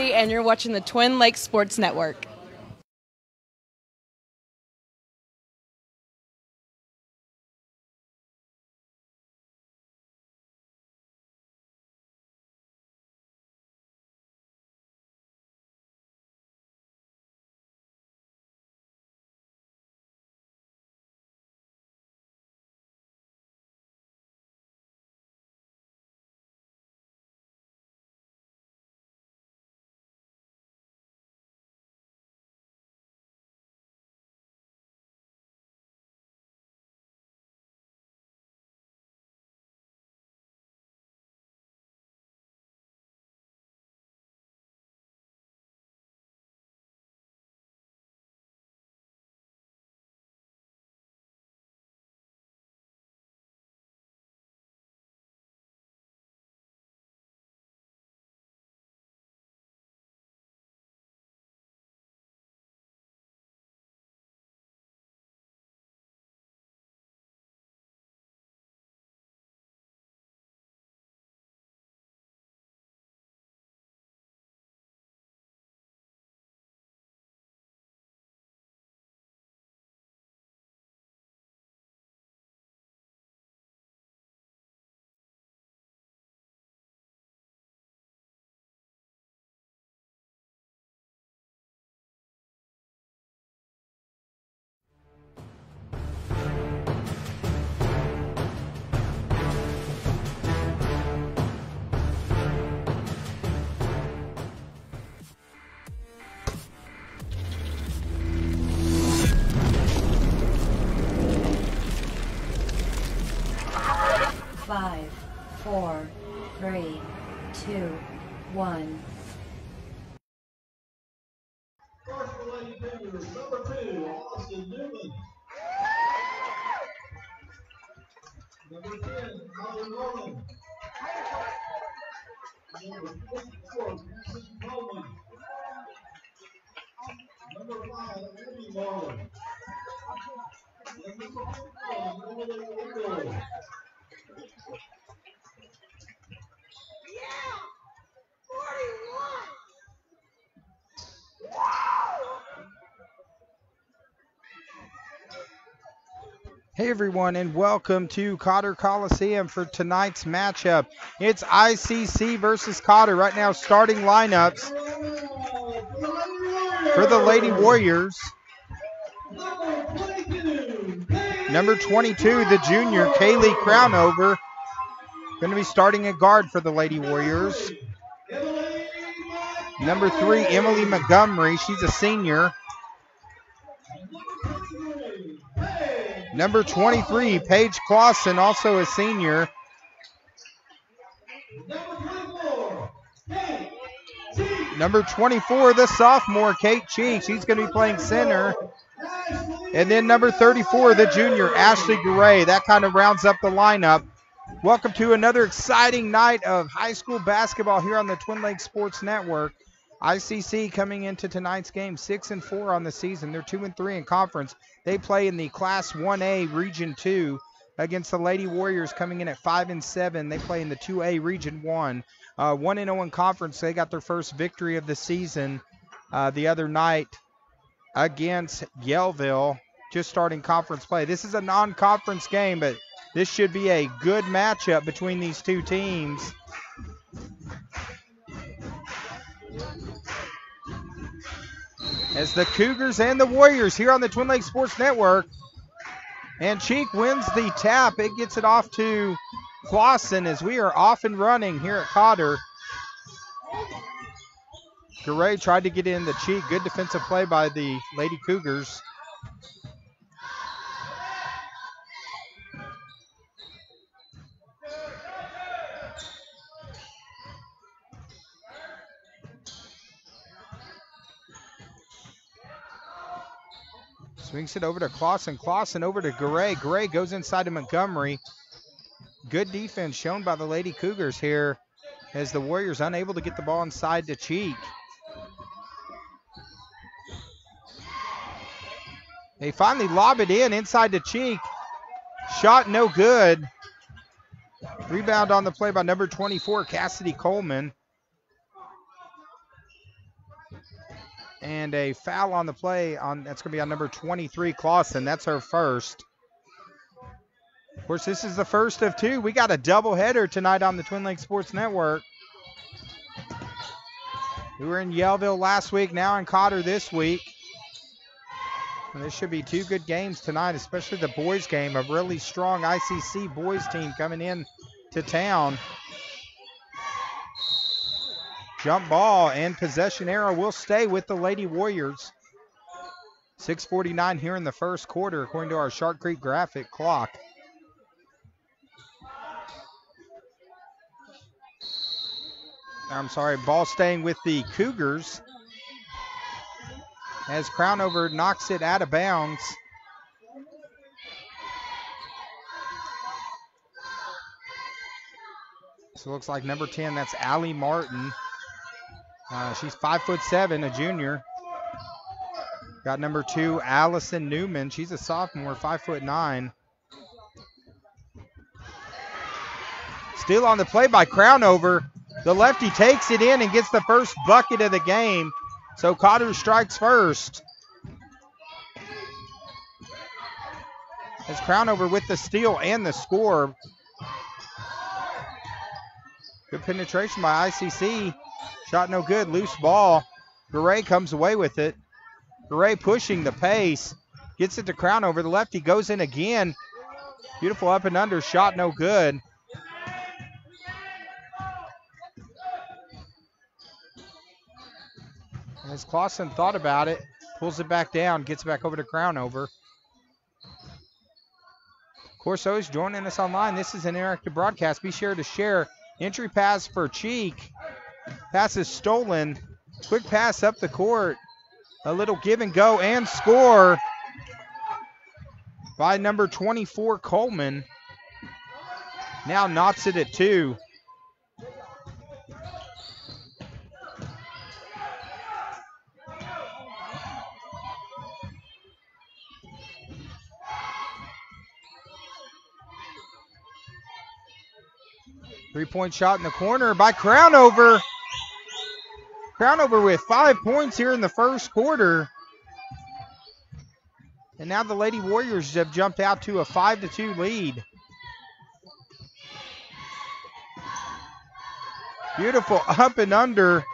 Brody, and you're watching the Twin Lakes Sports Network. Five, 4, 3, 2, 1. First for Lady Cougars, number 2, Austin Newman. Number 10, Molly Norman. Number 54, Cassie Coleman. Number 5, Abby Norman. And number 51, Emily Ingle. Hey everyone, and welcome to Cotter Coliseum for tonight's matchup. It's ICC versus Cotter. Right now, starting lineups for the Lady Warriors. Number 22, the junior, Kaylee Crownover, going to be starting at guard for the Lady Warriors. Number 3, Emily Montgomery, she's a senior. Number 23, Paige Clausen, also a senior. Number 24, the sophomore, Kate Cheek. She's going to be playing center. And then number 34, the junior, Ashley Garay. That kind of rounds up the lineup. Welcome to another exciting night of high school basketball here on the Twin Lakes Sports Network. ICC coming into tonight's game 6-4 on the season. They're 2-3 in conference. They play in the Class 1A Region 2 against the Lady Warriors coming in at 5-7. They play in the 2A Region 1. 1-0 in conference. They got their first victory of the season the other night against Yellville, just starting conference play. This is a non-conference game, but this should be a good matchup between these two teams. As the Cougars and the Warriors here on the Twin Lakes Sports Network. And Cheek wins the tap. It gets it off to Clausen as we are off and running here at Cotter. Garay tried to get in the Cheek. Good defensive play by the Lady Cougars. Swings it over to Clausen. Clausen over to Garay. Garay goes inside to Montgomery. Good defense shown by the Lady Cougars here as the Warriors unable to get the ball inside to Cheek. They finally lob it inside to Cheek. Shot no good. Rebound on the play by number 24, Cassidy Coleman. And a foul on the play. That's going to be on number 23, Clausen. That's her first. Of course, this is the first of two. We got a doubleheader tonight on the Twin Lakes Sports Network. We were in Yellville last week, now in Cotter this week. And this should be two good games tonight, especially the boys game. A really strong ICC boys team coming in to town. Jump ball and possession arrow will stay with the Lady Warriors. 6:49 here in the first quarter, according to our Shark Creek graphic clock. I'm sorry, ball staying with the Cougars as Crownover knocks it out of bounds. So it looks like number 10, that's Allie Martin. She's 5'7", a junior. Got number 2, Allison Newman. She's a sophomore, 5'9". Steal on the play by Crownover. The lefty takes it in and gets the first bucket of the game. So Cotter strikes first. As Crownover with the steal and the score. Good penetration by ICC. Shot no good, loose ball. Garay comes away with it. Garay pushing the pace. Gets it to Crownover. The lefty goes in again. Beautiful up and under, shot no good. As Clausen thought about it, pulls it back down, gets back over to Crownover. Of course, those joining us online, this is an interactive broadcast. Be sure to share. Entry pass for Cheek. Pass is stolen. Quick pass up the court. A little give and go and score by number 24, Coleman. Now knots it at 2. Three-point shot in the corner by Crownover. Crownover with 5 points here in the first quarter. And now the Lady Warriors have jumped out to a 5-2 lead. Beautiful up and under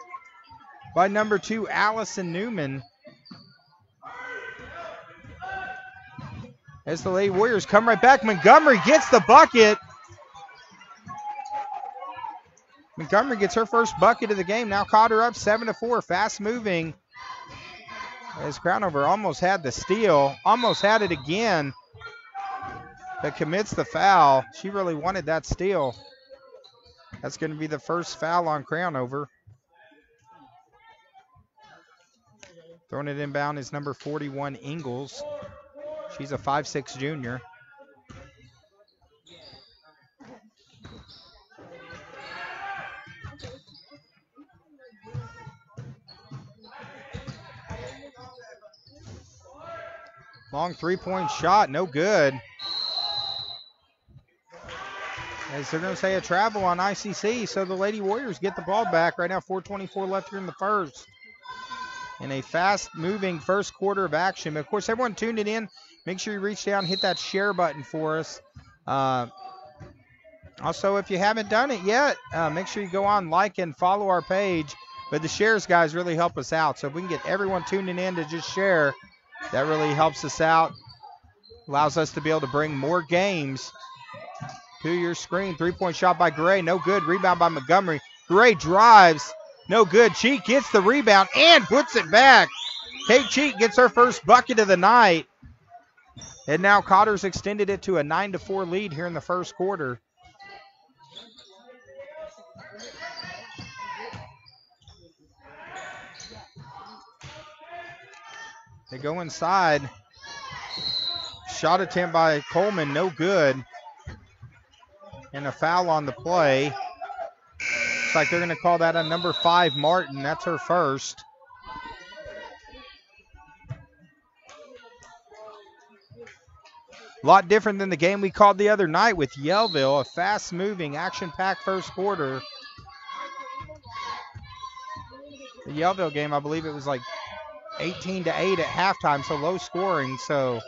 by number 2, Allison Newman. As the Lady Warriors come right back, Montgomery gets the bucket. Montgomery gets her first bucket of the game. Now Cotter up 7-4. Fast moving. As Crownover almost had the steal. Almost had it again. But commits the foul. She really wanted that steal. That's going to be the first foul on Crownover. Throwing it inbound is number 41, Ingalls. She's a 5'6" junior. Long three-point shot, no good. As they're going to say a travel on ICC, so the Lady Warriors get the ball back. Right now, 4:24 left here in the first. In a fast-moving first quarter of action. But of course, everyone tuned it in. Make sure you reach down and hit that share button for us. Also, if you haven't done it yet, make sure you go on, like, and follow our page. But the shares, guys, really help us out. So if we can get everyone tuning in to just share, that really helps us out. Allows us to be able to bring more games to your screen. Three-point shot by Gray, no good. Rebound by Montgomery. Gray drives, no good. Cheek gets the rebound and puts it back. Kate Cheek gets her first bucket of the night. And now Cotter's extended it to a 9-4 lead here in the first quarter. They go inside. Shot attempt by Coleman, no good. And a foul on the play. Looks like they're going to call that on number 5, Martin. That's her first. A lot different than the game we called the other night with Yellville. A fast-moving, action-packed first quarter. The Yellville game, I believe it was like 18-8 at halftime, so low scoring. So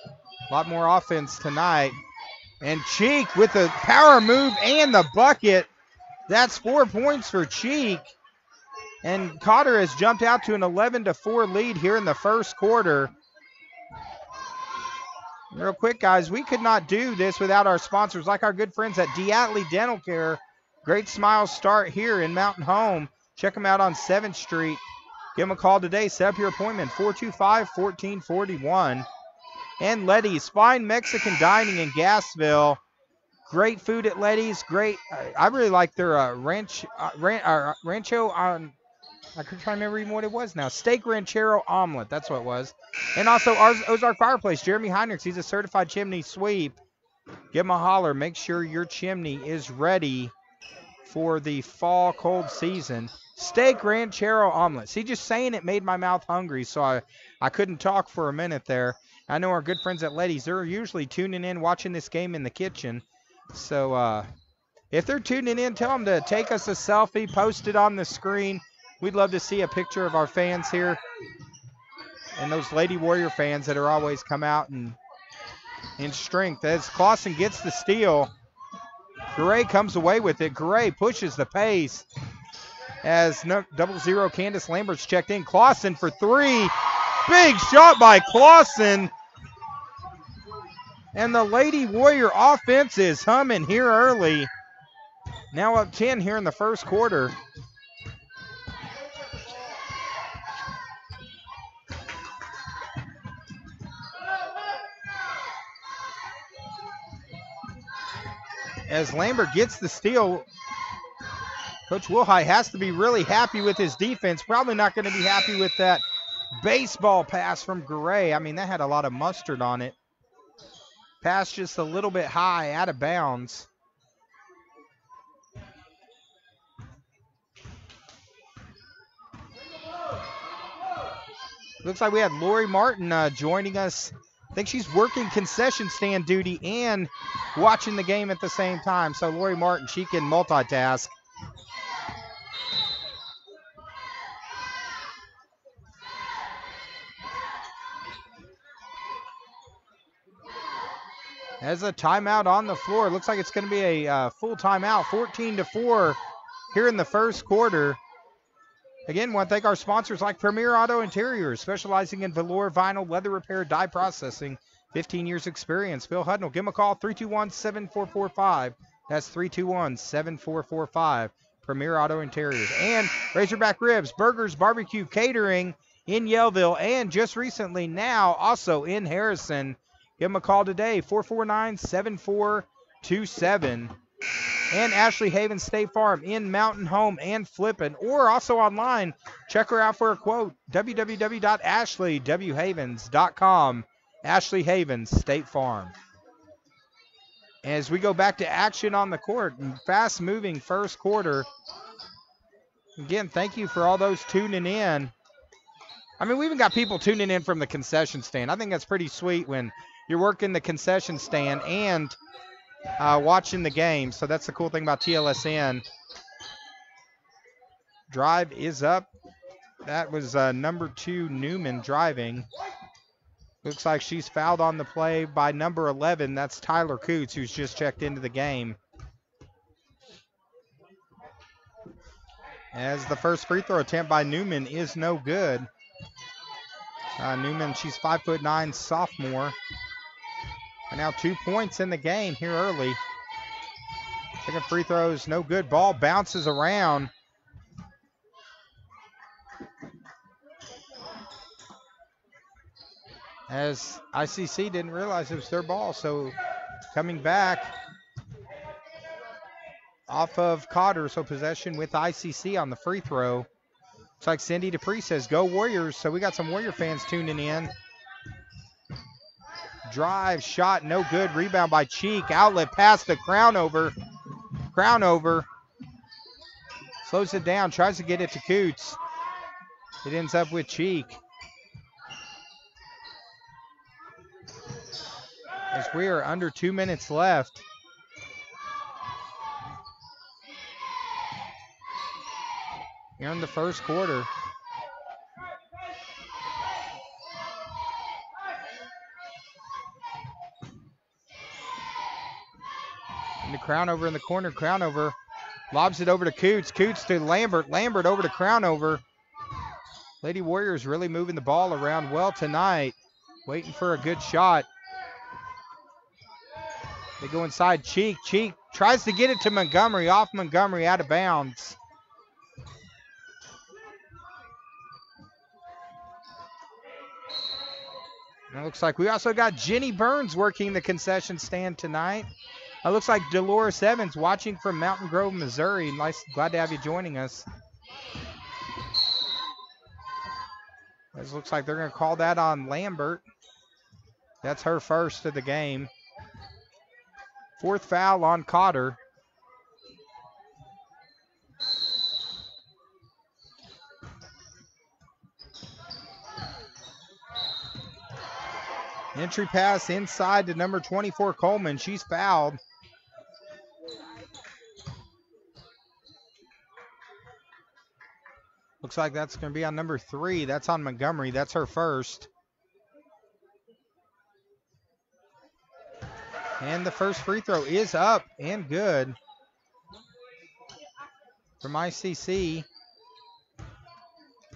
a lot more offense tonight. And Cheek with the power move and the bucket. That's 4 points for Cheek. And Cotter has jumped out to an 11-4 lead here in the first quarter. Real quick, guys, we could not do this without our sponsors, like our good friends at Diatley Dental Care. Great smiles start here in Mountain Home. Check them out on 7th Street. Give them a call today. Set up your appointment, 425-1441. And Letty's Fine Mexican Dining in Gassville. Great food at Letty's. Great. I really like their rancho on. I couldn't try to remember even what it was now. Steak ranchero omelet. That's what it was. And also Ozark Fireplace. Jeremy Heinrichs. He's a certified chimney sweep. Give him a holler. Make sure your chimney is ready for the fall cold season. Steak ranchero omelet. See, just saying it made my mouth hungry, so I couldn't talk for a minute there. I know our good friends at Letty's, they're usually tuning in, watching this game in the kitchen. So if they're tuning in, tell them to take us a selfie, post it on the screen. We'd love to see a picture of our fans here and those Lady Warrior fans that are always come out in strength. As Clausen gets the steal, Gray comes away with it. Gray pushes the pace as 0-0 Candace Lambert's checked in. Clausen for three. Big shot by Clausen. And the Lady Warrior offense is humming here early. Now up 10 here in the first quarter. As Lambert gets the steal, Coach Wilhite has to be really happy with his defense. Probably not going to be happy with that baseball pass from Gray. I mean, that had a lot of mustard on it. Pass just a little bit high, out of bounds. Looks like we had Lori Martin joining us. I think she's working concession stand duty and watching the game at the same time. So Lori Martin, she can multitask. As a timeout on the floor. Looks like it's going to be a full timeout. 14-4 here in the first quarter. Again, want to thank our sponsors like Premier Auto Interiors, specializing in velour, vinyl, leather repair, dye processing. 15 years experience. Phil Hudnall, give him a call, 321-7445. That's 321-7445. Premier Auto Interiors. And Razorback Ribs, Burgers, Barbecue, Catering in Yellville. And just recently now also in Harrison. Give them a call today, 449-7427. And Ashley Havens State Farm in Mountain Home and Flippin', or also online. Check her out for a quote, www.ashleywhavens.com. Ashley Havens State Farm. As we go back to action on the court, fast-moving first quarter. Again, thank you for all those tuning in. I mean, we even got people tuning in from the concession stand. I think that's pretty sweet when you're working the concession stand and watching the game. So that's the cool thing about TLSN. Drive is up. That was number 2 Newman driving. Looks like she's fouled on the play by number 11. That's Tyler Coots, who's just checked into the game. As the first free throw attempt by Newman is no good. Newman, she's 5'9", sophomore. And now 2 points in the game here early. Second free throw is no good. Ball bounces around. As ICC didn't realize it was their ball, so coming back off of Cotter, so possession with ICC on the free throw. Looks like Cindy Dupree says, go Warriors, so we got some Warrior fans tuning in. Drive, shot, no good. Rebound by Cheek. Outlet pass to Crownover. Crownover slows it down, tries to get it to Coots. It ends up with Cheek. As we are under 2 minutes left. Here in the first quarter. And the Crownover in the corner. Crownover lobs it over to Coots. Coots to Lambert. Lambert over to Crownover. Lady Warriors really moving the ball around well tonight. Waiting for a good shot. They go inside. Cheek. Cheek tries to get it to Montgomery. Off Montgomery, out of bounds. And it looks like we also got Jenny Burns working the concession stand tonight. It looks like Dolores Evans watching from Mountain Grove, Missouri. Nice, glad to have you joining us. It looks like they're going to call that on Lambert. That's her first of the game. Fourth foul on Cotter. Entry pass inside to number 24, Coleman. She's fouled. Looks like that's going to be on number 3. That's on Montgomery. That's her first. And the first free throw is up and good from ICC.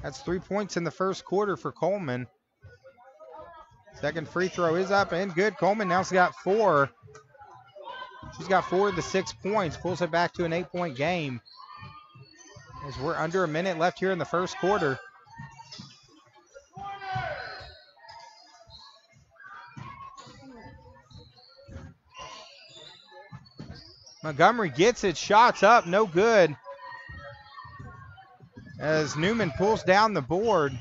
That's 3 points in the first quarter for Coleman. Second free throw is up and good. Coleman now's got 4. She's got 4 of the 6 points. Pulls it back to an 8-point game. As we're under a minute left here in the first quarter. Montgomery gets it. Shots up. No good. As Newman pulls down the board.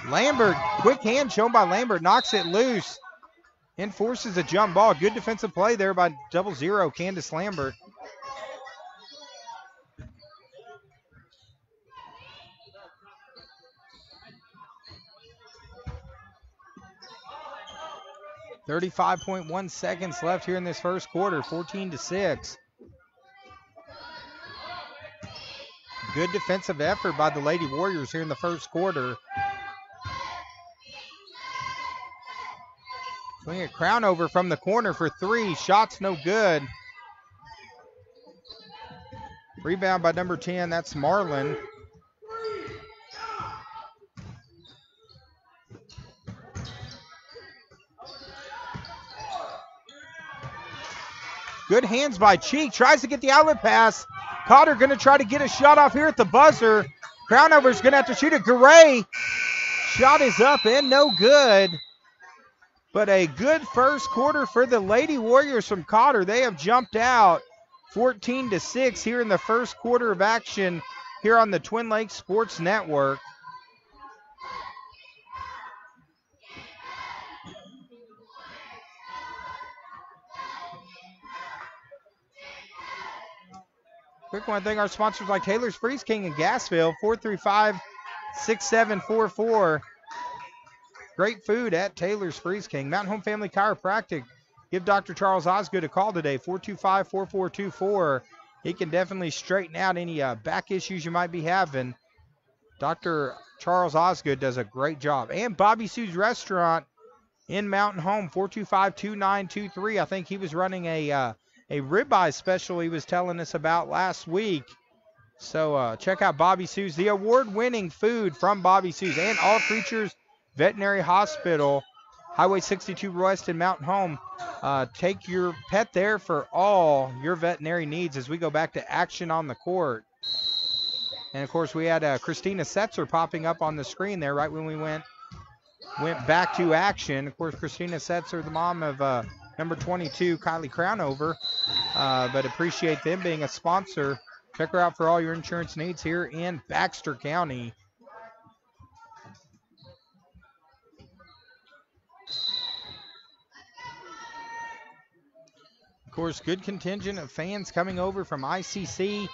Lambert, quick hand shown by Lambert, knocks it loose. Enforces a jump ball. Good defensive play there by 00 Candace Lambert. .1 seconds left here in this first quarter, 14-6. Good defensive effort by the Lady Warriors here in the first quarter. Swing a Crownover from the corner for 3. Shots no good. Rebound by number 10. That's Marlin. Good hands by Cheek. Tries to get the outlet pass. Cotter going to try to get a shot off here at the buzzer. Crownover's going to have to shoot it. Garay. Shot is up and no good. But a good first quarter for the Lady Warriors from Cotter. They have jumped out 14-6 here in the first quarter of action here on the Twin Lakes Sports Network. Quick one, thank our sponsors like Taylor's Freeze King in Gassville, 435-6744. Great food at Taylor's Freeze King. Mountain Home Family Chiropractic. Give Dr. Charles Osgood a call today, 425-4424. He can definitely straighten out any back issues you might be having. Dr. Charles Osgood does a great job. And Bobby Sue's Restaurant in Mountain Home, 425-2923. I think he was running a ribeye special he was telling us about last week. So check out Bobby Sue's, the award-winning food from Bobby Sue's and All Creatures Veterinary Hospital, Highway 62 West in Mountain Home. Take your pet there for all your veterinary needs as we go back to action on the court. And of course we had Christina Setzer popping up on the screen there right when we went back to action. Of course, Christina Setzer, the mom of number 22, Kylie Crownover. But appreciate them being a sponsor. Check her out for all your insurance needs here in Baxter County. Of course, good contingent of fans coming over from ICC.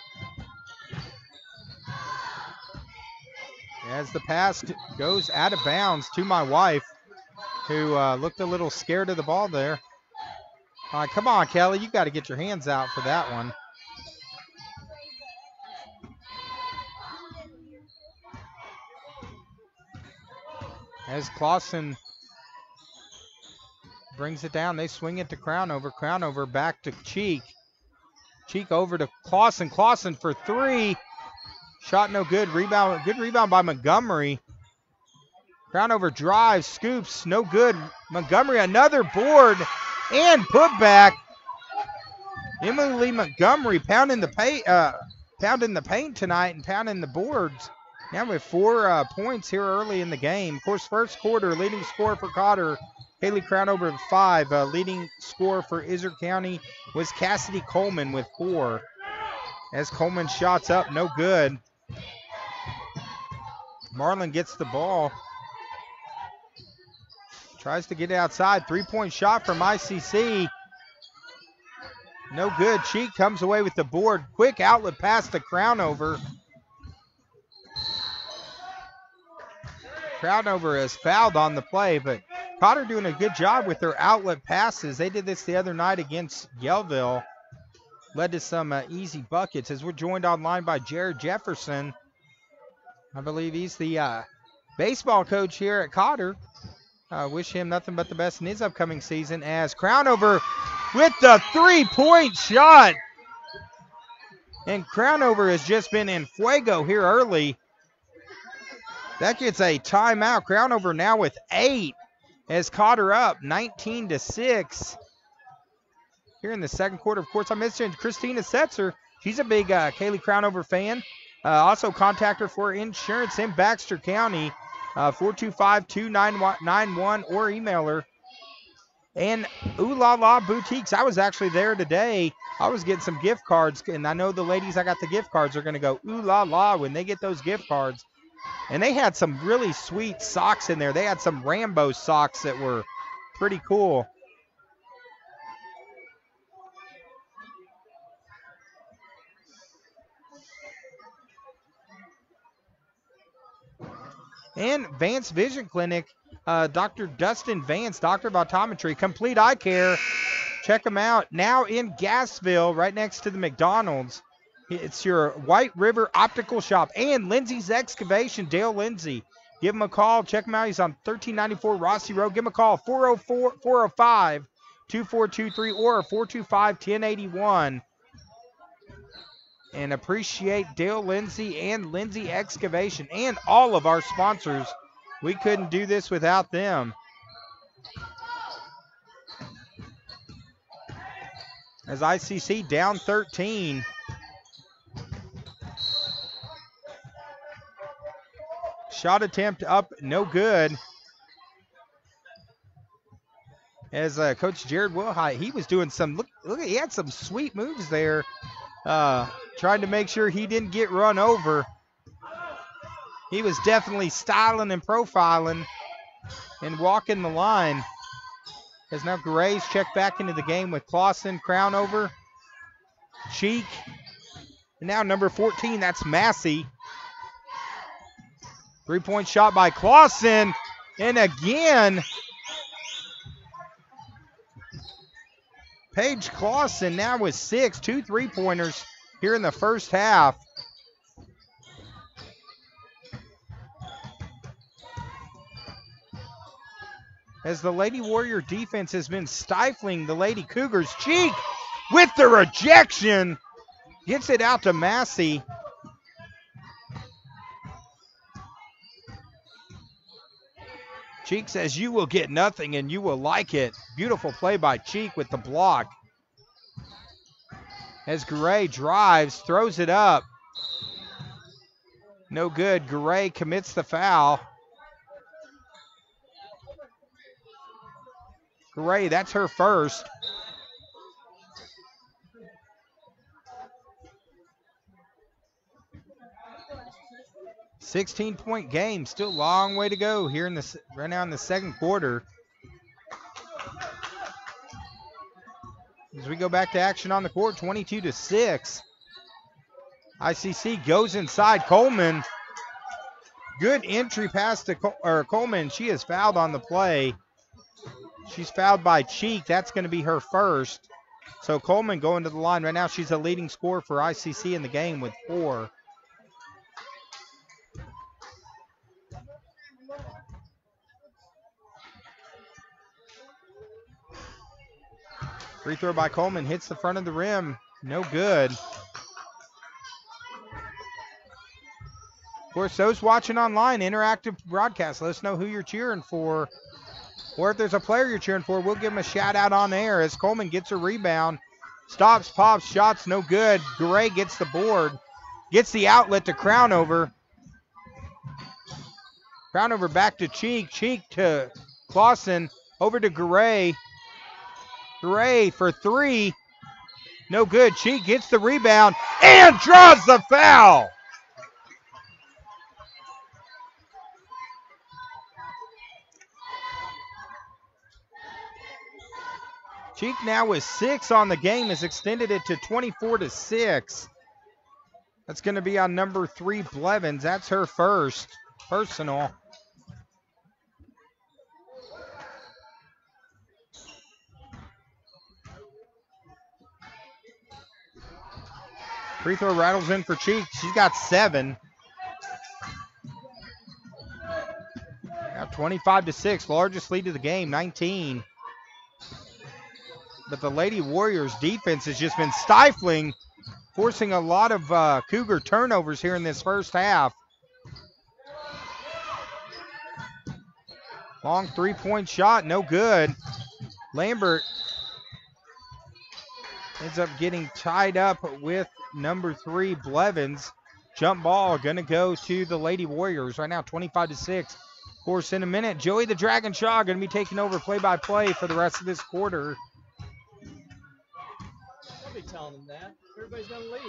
As the pass goes out of bounds to my wife, who looked a little scared of the ball there. All right, come on, Kelly. You got to get your hands out for that one. As Clausen brings it down. They swing it to Crownover. Crownover back to Cheek. Cheek over to Clausen. Clausen for three. Shot no good. Rebound. Good rebound by Montgomery. Crownover drives, scoops, no good. Montgomery another board and putback. Emily Lee Montgomery pounding the paint tonight and pounding the boards. Now with 4 points here early in the game. Of course, first quarter leading scorer for Cotter, Haley Crownover with 5. Leading scorer for Izard County was Cassidy Coleman with 4. As Coleman shots up, no good. Marlin gets the ball. Tries to get it outside. 3-point shot from ICC. No good. Cheek comes away with the board. Quick outlet pass to Crownover. Crownover is fouled on the play, but Cotter doing a good job with their outlet passes. They did this the other night against Yellville. Led to some easy buckets as we're joined online by Jared Jefferson. I believe he's the baseball coach here at Cotter. Wish him nothing but the best in his upcoming season as Crownover with the 3-point shot. And Crownover has just been in fuego here early. That gets a timeout. Crownover now with 8 as Cotter up 19-6. Here in the second quarter, of course, I mentioned Christina Setzer. She's a big Kaylee Crownover fan. Also contact her for insurance in Baxter County, 425-2991, or email her. And Ooh La La Boutiques, I was actually there today. I was getting some gift cards, and I know the ladies I got the gift cards are going to go Ooh La La when they get those gift cards. And they had some really sweet socks in there. They had some Rambo socks that were pretty cool. And Vance Vision Clinic, Dr. Dustin Vance, Doctor of Optometry, Complete Eye Care. Check them out. Now in Gassville, right next to the McDonald's. It's your White River Optical Shop. And Lindsay's Excavation, Dale Lindsay. Give him a call. Check him out. He's on 1394 Rossi Road. Give him a call, 405-2423 or 425-1081. And appreciate Dale Lindsay and Lindsay Excavation and all of our sponsors. We couldn't do this without them. As ICC down 13. Shot attempt up, no good. As Coach Jared Wilhite, he was doing some, look, he had some sweet moves there. Trying to make sure he didn't get run over. He was definitely styling and profiling and walking the line. As now Gray's checked back into the game with Clausen, Crownover, Cheek, and now number 14, that's Massey. 3-point shot by Clausen, and again, Paige Clausen now with 6, 2 3-pointers here in the first half. As the Lady Warrior defense has been stifling the Lady Cougars. Cheek with the rejection. Gets it out to Massey. Cheek says, you will get nothing and you will like it. Beautiful play by Cheek with the block. As Gray drives, throws it up. No good. Gray commits the foul. Gray, that's her first. $16-point game. Still a long way to go here in the right now in the second quarter. As we go back to action on the court, 22-6. ICC goes inside. Coleman. Good entry pass to Coleman. She is fouled on the play. She's fouled by Cheek. That's going to be her first. So Coleman going to the line right now. She's a leading scorer for ICC in the game with 4. Free throw by Coleman hits the front of the rim. No good. Of course, those watching online, interactive broadcast, let us know who you're cheering for. Or if there's a player you're cheering for, we'll give them a shout out on air as Coleman gets a rebound. Stops, pops, shots, no good. Garay gets the board. Gets the outlet to Crownover. Crownover back to Cheek. Cheek to Clausen. Over to Garay. Garay for three. No good. Cheek gets the rebound and draws the foul. Cheek now with 6 on the game has extended it to 24-6. That's going to be on number 3, Blevins. That's her first personal. Free throw rattles in for Cheek. She's got 7. Now 25-6, largest lead of the game, 19. But the Lady Warriors defense has just been stifling, forcing a lot of Cougar turnovers here in this first half. Long three-point shot, no good. Lambert ends up getting tied up with number 3, Blevins. Jump ball going to go to the Lady Warriors right now, 25-6. Of course, in a minute, Joey the Dragon Shaw going to be taking over play-by-play for the rest of this quarter. I'll be telling them that. Everybody's going to leave.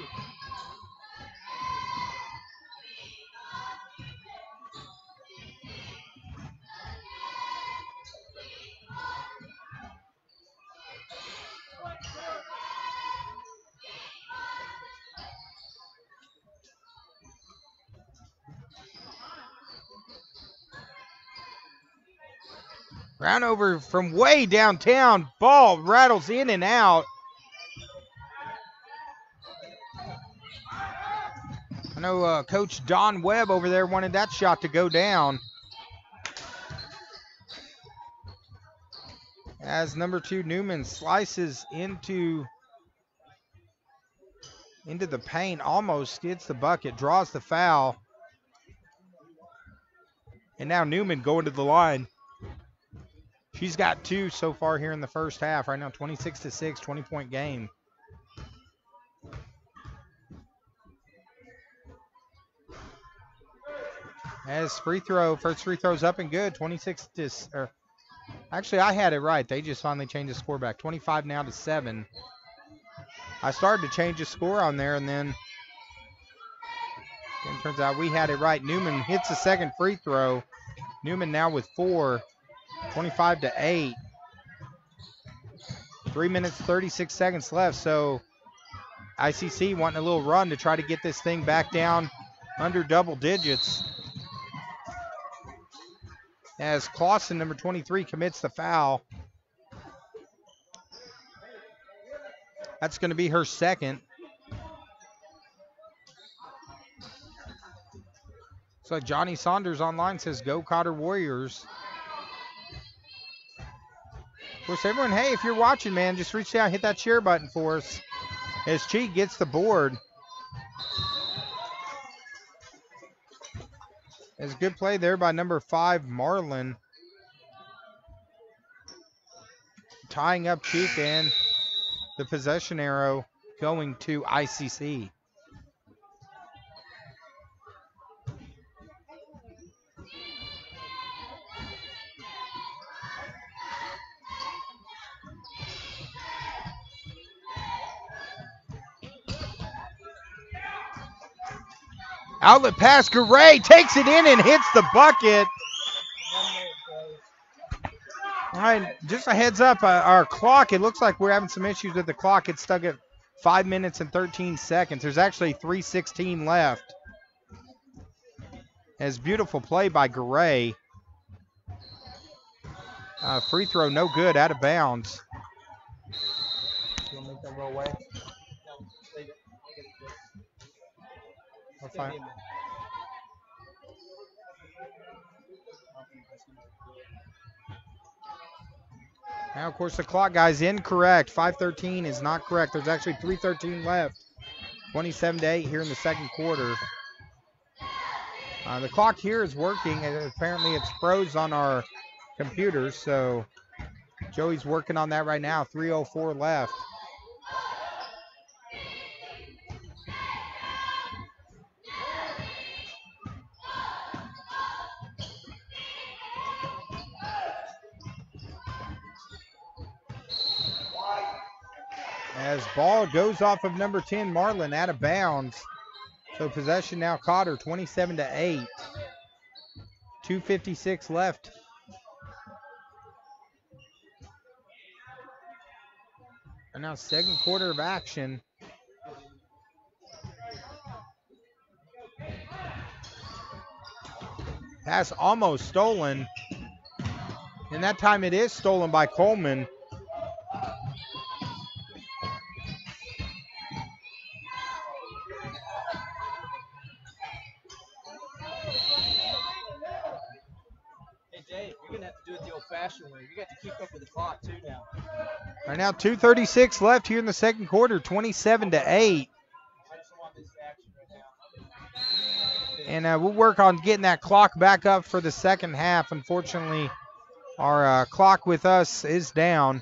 Crownover from way downtown. Ball rattles in and out. I know Coach Don Webb over there wanted that shot to go down. As number 2 Newman slices into the paint, almost gets the bucket, draws the foul. And now Newman going to the line. She's got 2 so far here in the first half. Right now, 26-6, 20-point game. As first free throw's up and good. 26 to, actually I had it right. They just finally changed the score back. 25 now to 7. I started to change the score on there, and then it turns out we had it right. Newman hits the second free throw. Newman now with 4. 25-8. 3 minutes, 36 seconds left. So ICC wanting a little run to try to get this thing back down under double digits. As Clausen, number 23, commits the foul. That's going to be her second. So Johnny Saunders online says, go Cotter Warriors. Of course, everyone, hey, if you're watching, man, just reach out, hit that share button for us. As Cheek gets the board. It's a good play there by number 5, Marlin. Tying up Cheek, and the possession arrow going to ICC. Outlet pass, Garay takes it in and hits the bucket. All right, just a heads up, our clock, it looks like we're having some issues with the clock. It's stuck at 5 minutes and 13 seconds. There's actually 3:16 left. As beautiful play by Garay. Free throw, no good, out of bounds. You want to make that go away? No, leave it. We're fine. Now, of course, the clock, guys, incorrect. 5:13 is not correct. There's actually 3:13 left. 27-8 here in the second quarter. The clock here is working, and apparently it's froze on our computers, so Joey's working on that right now. 3:04 left. As ball goes off of number 10, Marlin, out of bounds. So possession now Cotter, 27-8. 2:56 left. And now second quarter of action. Pass almost stolen. And that time it is stolen by Coleman. You're going to have to do it the old-fashioned way. You got to keep up with the clock, too, now. Right now, 2:36 left here in the second quarter, 27-8. And we'll work on getting that clock back up for the second half. Unfortunately, our clock with us is down,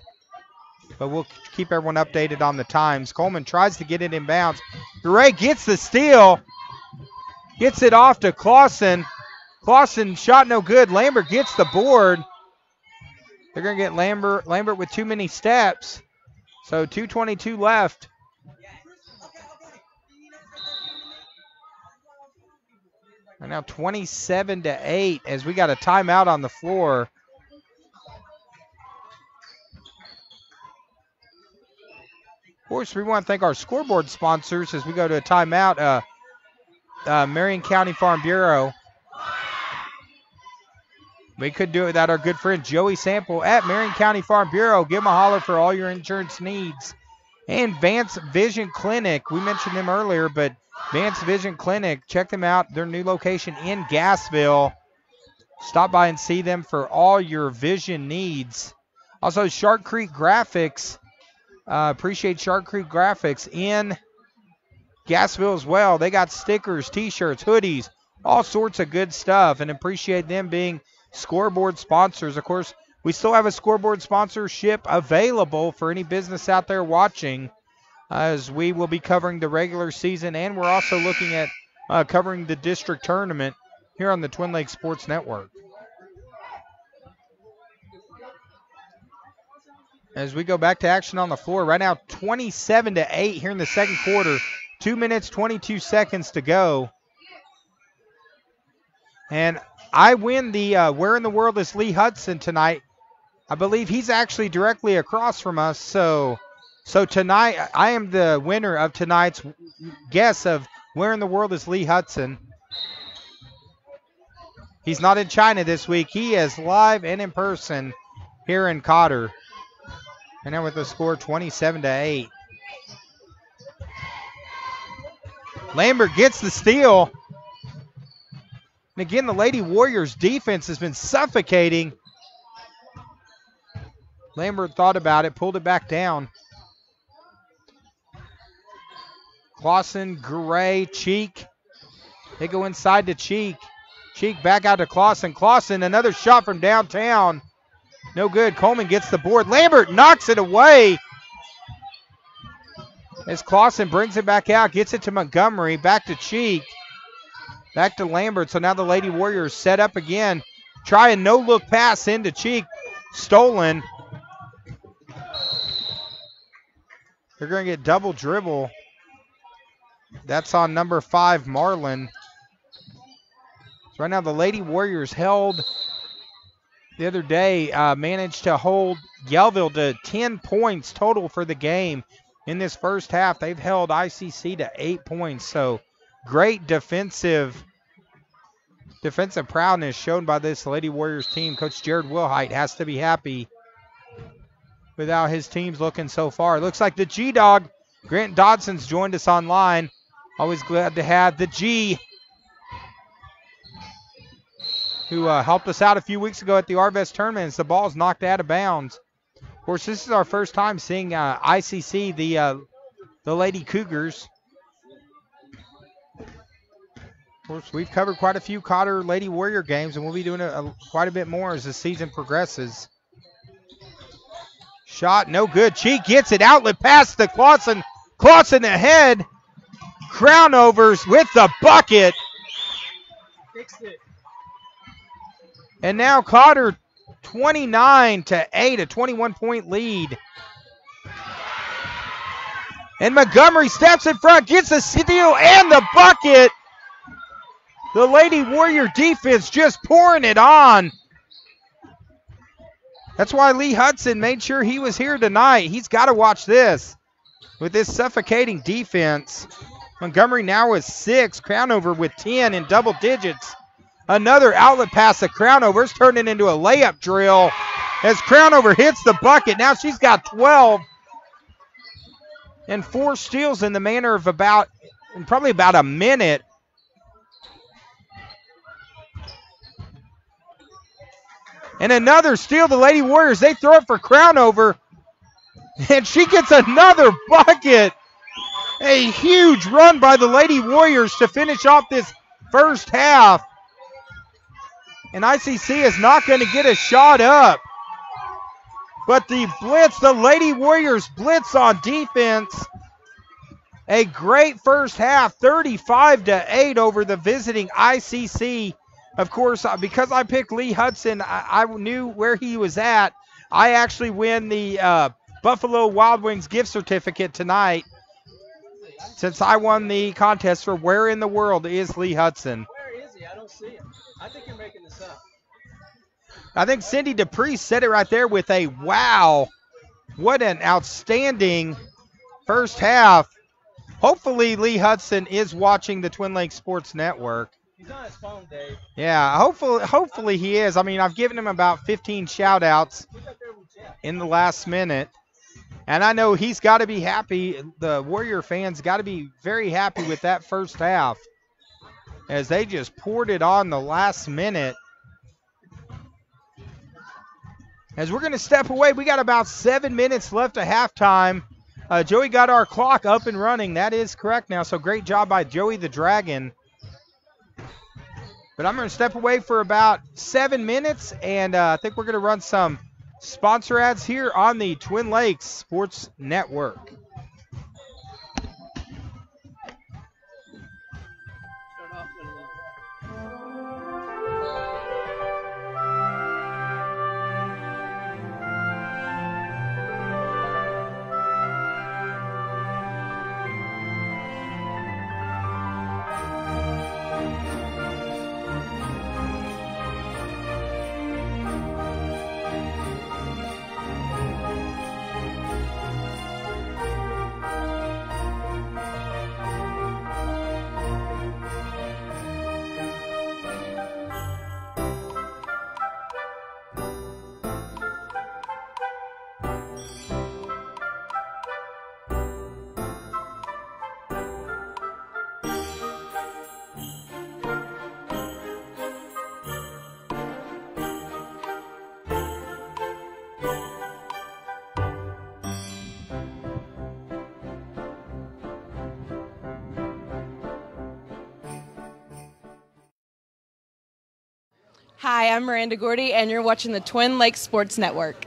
but we'll keep everyone updated on the times. Coleman tries to get it in bounds. Gray gets the steal, gets it off to Clausen. Clausen shot no good. Lambert gets the board. They're going to get Lambert with too many steps. So 2:22 left. And now 27-8 as we got a timeout on the floor. Of course, we want to thank our scoreboard sponsors as we go to a timeout. Marion County Farm Bureau. We could do it without our good friend Joey Sample at Marion County Farm Bureau. Give them a holler for all your insurance needs. And Vance Vision Clinic. We mentioned them earlier, but Vance Vision Clinic, check them out. Their new location in Gassville. Stop by and see them for all your vision needs. Also, Shark Creek Graphics. Appreciate Shark Creek Graphics in Gassville as well. They got stickers, t-shirts, hoodies, all sorts of good stuff, and appreciate them being scoreboard sponsors. Of course, we still have a scoreboard sponsorship available for any business out there watching, as we will be covering the regular season, and we're also looking at covering the district tournament here on the Twin Lakes Sports Network. As we go back to action on the floor, right now 27-8 here in the second quarter. 2 minutes, 22 seconds to go. And I win the Where in the World is Lee Hudson tonight. I believe he's actually directly across from us. So tonight, I am the winner of tonight's guess of Where in the World is Lee Hudson. He's not in China this week. He is live and in person here in Cotter. And now with the score 27-8. Lambert gets the steal. And again, the Lady Warriors defense has been suffocating. Lambert thought about it, pulled it back down. Clausen, Gray, Cheek. They go inside to Cheek. Cheek back out to Clausen. Clausen, another shot from downtown. No good. Coleman gets the board. Lambert knocks it away. As Clausen brings it back out, gets it to Montgomery, back to Cheek. Back to Lambert. So now the Lady Warriors set up again. Try a no-look pass into Cheek. Stolen. They're going to get double dribble. That's on number 5, Marlin. So right now the Lady Warriors held the other day, managed to hold Yellville to 10 points total for the game. In this first half, they've held ICC to 8 points. So great defensive prowess shown by this Lady Warriors team. Coach Jared Wilhite has to be happy with how his team's looking so far. It looks like the G-Dog, Grant Dodson's joined us online. Always glad to have the G, who helped us out a few weeks ago at the Arvest tournament as the ball's knocked out of bounds. Of course, this is our first time seeing ICC, the Lady Cougars. Of course, we've covered quite a few Cotter Lady Warrior games, and we'll be doing quite a bit more as the season progresses. Shot, no good. Cheek gets it. Outlet pass to Clausen. Clausen ahead. Crownovers with the bucket. Fixed it. And now Cotter 29-8, a 21-point lead. And Montgomery steps in front, gets the steal and the bucket. The Lady Warrior defense just pouring it on. That's why Lee Hudson made sure he was here tonight. He's got to watch this with this suffocating defense. Montgomery now with 6, Crownover with 10 in double digits. Another outlet pass to Crownover. It's turning into a layup drill as Crownover hits the bucket. Now she's got 12 and 4 steals in the manner of probably about a minute. And another steal, the Lady Warriors. They throw it for Crownover, and she gets another bucket. A huge run by the Lady Warriors to finish off this first half. And ICC is not going to get a shot up. But the blitz, the Lady Warriors blitz on defense. A great first half, 35-8 over the visiting ICC. Of course, because I picked Lee Hudson, I knew where he was at. I actually win the Buffalo Wild Wings gift certificate tonight, since I won the contest for Where in the World is Lee Hudson. Where is he? I don't see him. I think you're making this up. I think Cindy Dupree said it right there with a wow. What an outstanding first half. Hopefully Lee Hudson is watching the Twin Lakes Sports Network. He's on his phone, Dave. Yeah, hopefully he is. I mean, I've given him about 15 shout-outs in the last minute. And I know he's got to be happy. The Warrior fans got to be very happy with that first half, as they just poured it on the last minute. As we're going to step away, we got about 7 minutes left at halftime. Joey got our clock up and running. That is correct now, so great job by Joey the Dragon. But I'm going to step away for about 7 minutes, and I think we're going to run some sponsor ads here on the Twin Lakes Sports Network. Hi, I'm Miranda Gordy, and you're watching the Twin Lakes Sports Network.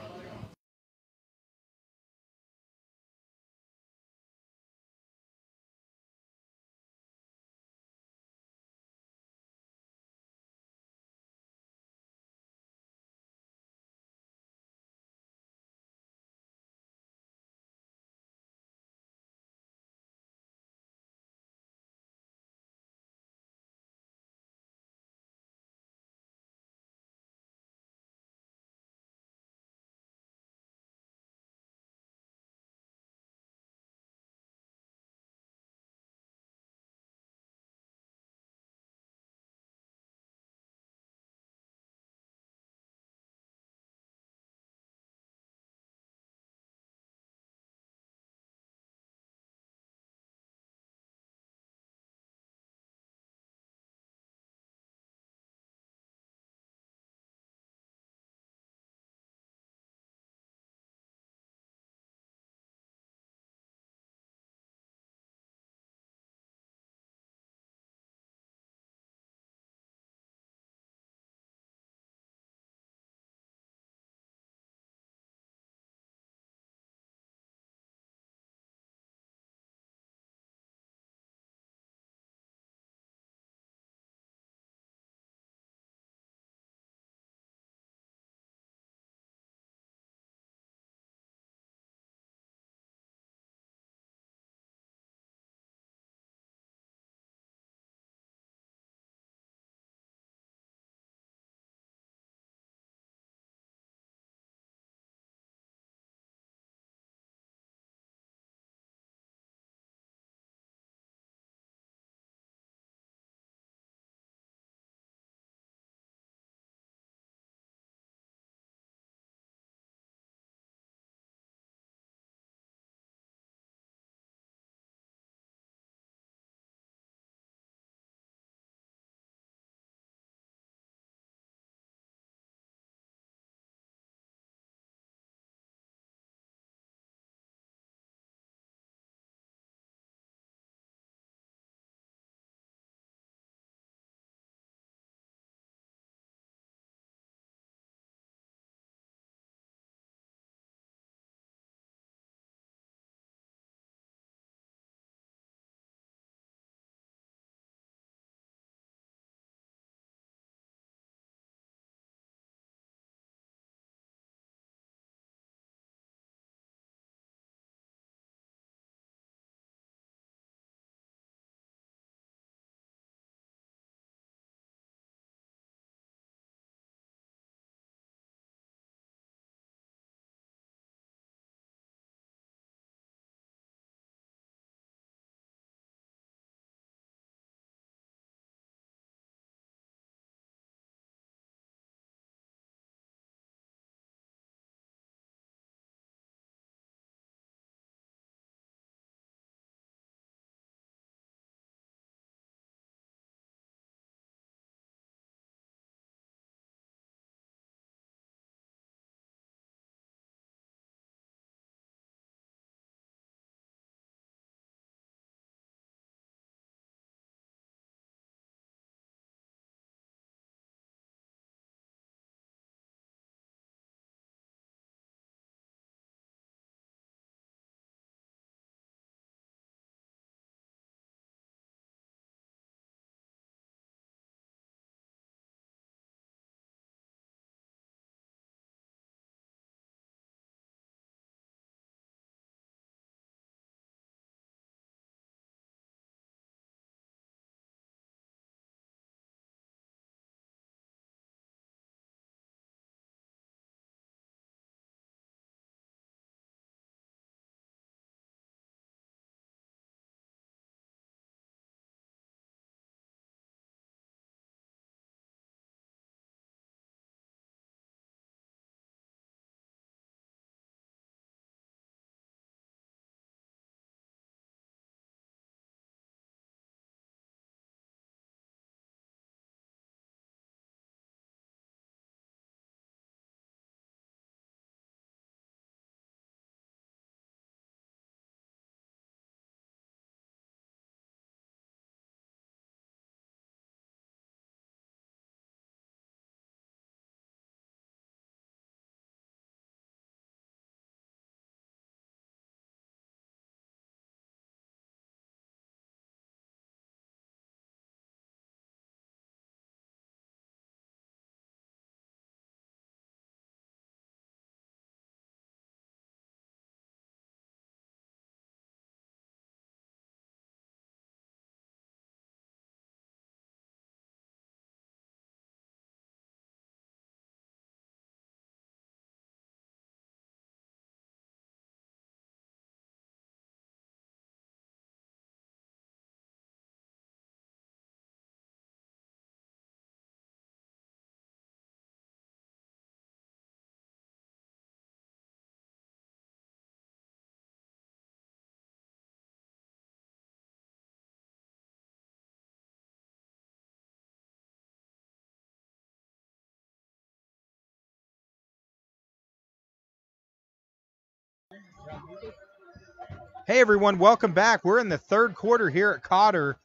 Hey everyone, welcome back. We're in the third quarter here at Cotter.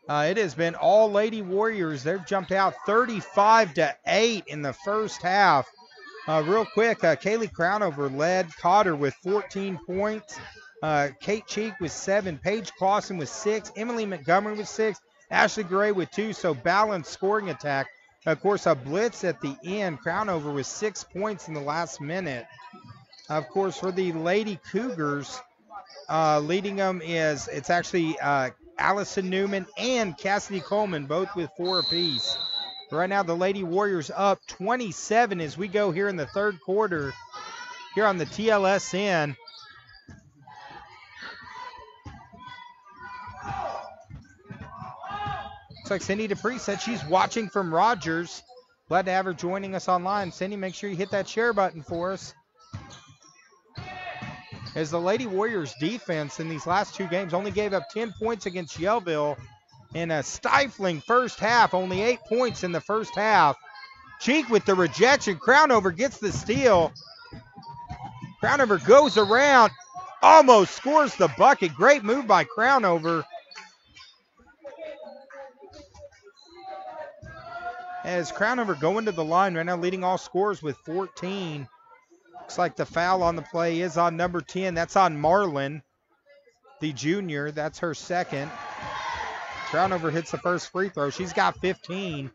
It has been all Lady Warriors. They've jumped out 35-8 in the first half. Real quick, Kaylee Crownover led Cotter with 14 points. Kate Cheek with 7. Paige Clausen with 6. Emily Montgomery with 6. Ashley Gray with 2. So balanced scoring attack. Of course, a blitz at the end. Crownover with 6 points in the last minute. Of course, for the Lady Cougars, leading them it's actually Allison Newman and Cassidy Coleman, both with 4 apiece. Right now, the Lady Warriors up 27 as we go here in the third quarter here on the TLSN. Looks like Cindy Dupree said she's watching from Rogers. Glad to have her joining us online. Cindy, make sure you hit that share button for us. As the Lady Warriors defense in these last 2 games only gave up 10 points against Yellville in a stifling first half, only 8 points in the first half. Cheek with the rejection. Crownover gets the steal. Crownover goes around, almost scores the bucket. Great move by Crownover. As Crownover going to the line right now, leading all scorers with 14. Looks like the foul on the play is on number 10. That's on Marlin, the junior. That's her second. Crownover hits the first free throw. She's got 15.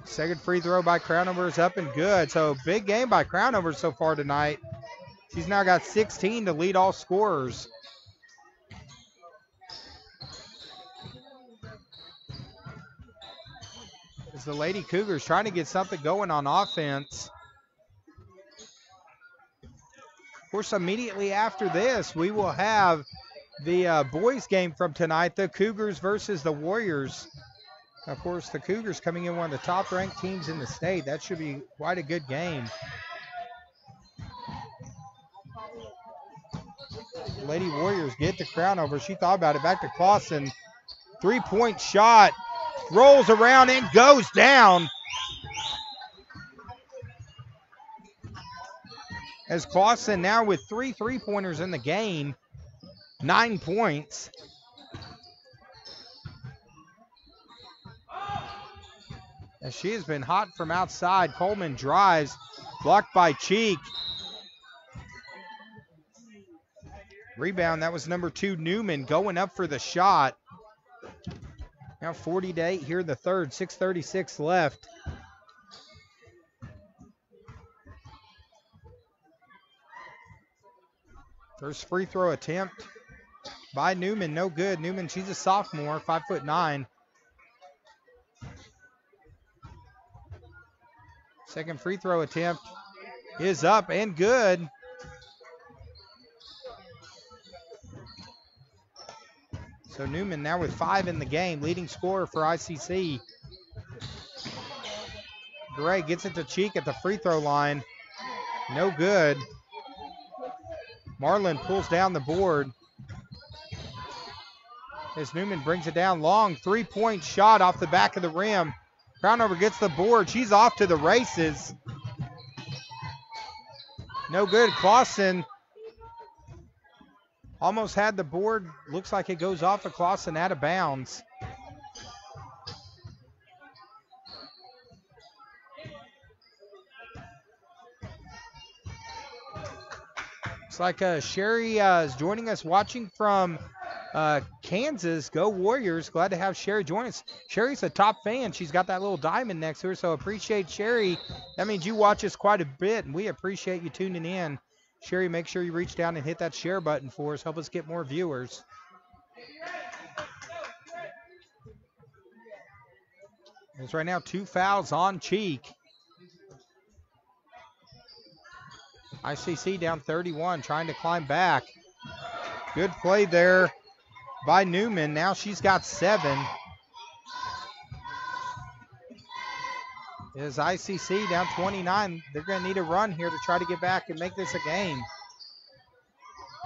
Second free throw by Crownover is up and good. So big game by Crownover so far tonight. She's now got 16 to lead all scorers. As the Lady Cougars trying to get something going on offense. Of course, immediately after this, we will have the boys game from tonight, the Cougars versus the Warriors. Of course, the Cougars coming in one of the top-ranked teams in the state. That should be quite a good game. Lady Warriors get to Crownover. She thought about it. Back to Clausen. 3-point shot. Rolls around and goes down. As Clausen now with 3 3-pointers in the game. 9 points. As she has been hot from outside. Coleman drives. Blocked by Cheek. Rebound, that was number 2, Newman, going up for the shot. Now 40-8 here in the third, 6:36 left. First free throw attempt by Newman, no good. Newman, she's a sophomore, 5'9". Second free throw attempt is up and good. So Newman now with 5 in the game, leading scorer for ICC. Gray gets it to Cheek at the free throw line. No good. Marlin pulls down the board. As Newman brings it down long, 3-point shot off the back of the rim. Crownover gets the board. She's off to the races. No good. Clausen almost had the board. Looks like it goes off of Clausen out of bounds. Looks like Sherry is joining us watching from Kansas. Go Warriors. Glad to have Sherry join us. Sherry's a top fan. She's got that little diamond next to her, so appreciate Sherry. That means you watch us quite a bit, and we appreciate you tuning in. Sherry, make sure you reach down and hit that share button for us. Help us get more viewers. There's right now 2 fouls on Cheek. ICC down 31, trying to climb back. Good play there by Newman. Now she's got 7. Is ICC down 29. They're going to need a run here to try to get back and make this a game.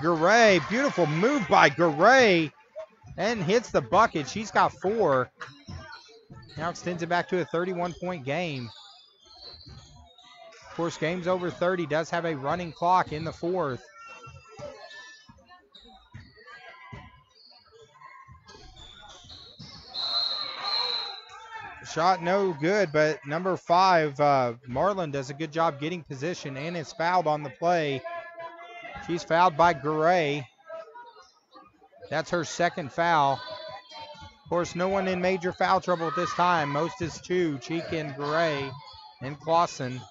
Garay, beautiful move by Garay, and hits the bucket. She's got 4. Now extends it back to a 31-point game. course, game's over 30. Does have a running clock in the fourth. Shot no good, but number 5, Marlin, does a good job getting position and is fouled on the play. She's fouled by Garay. That's her second foul. Of course, no one in major foul trouble at this time. Most is Chu, Cheek, and Garay, and Clausen.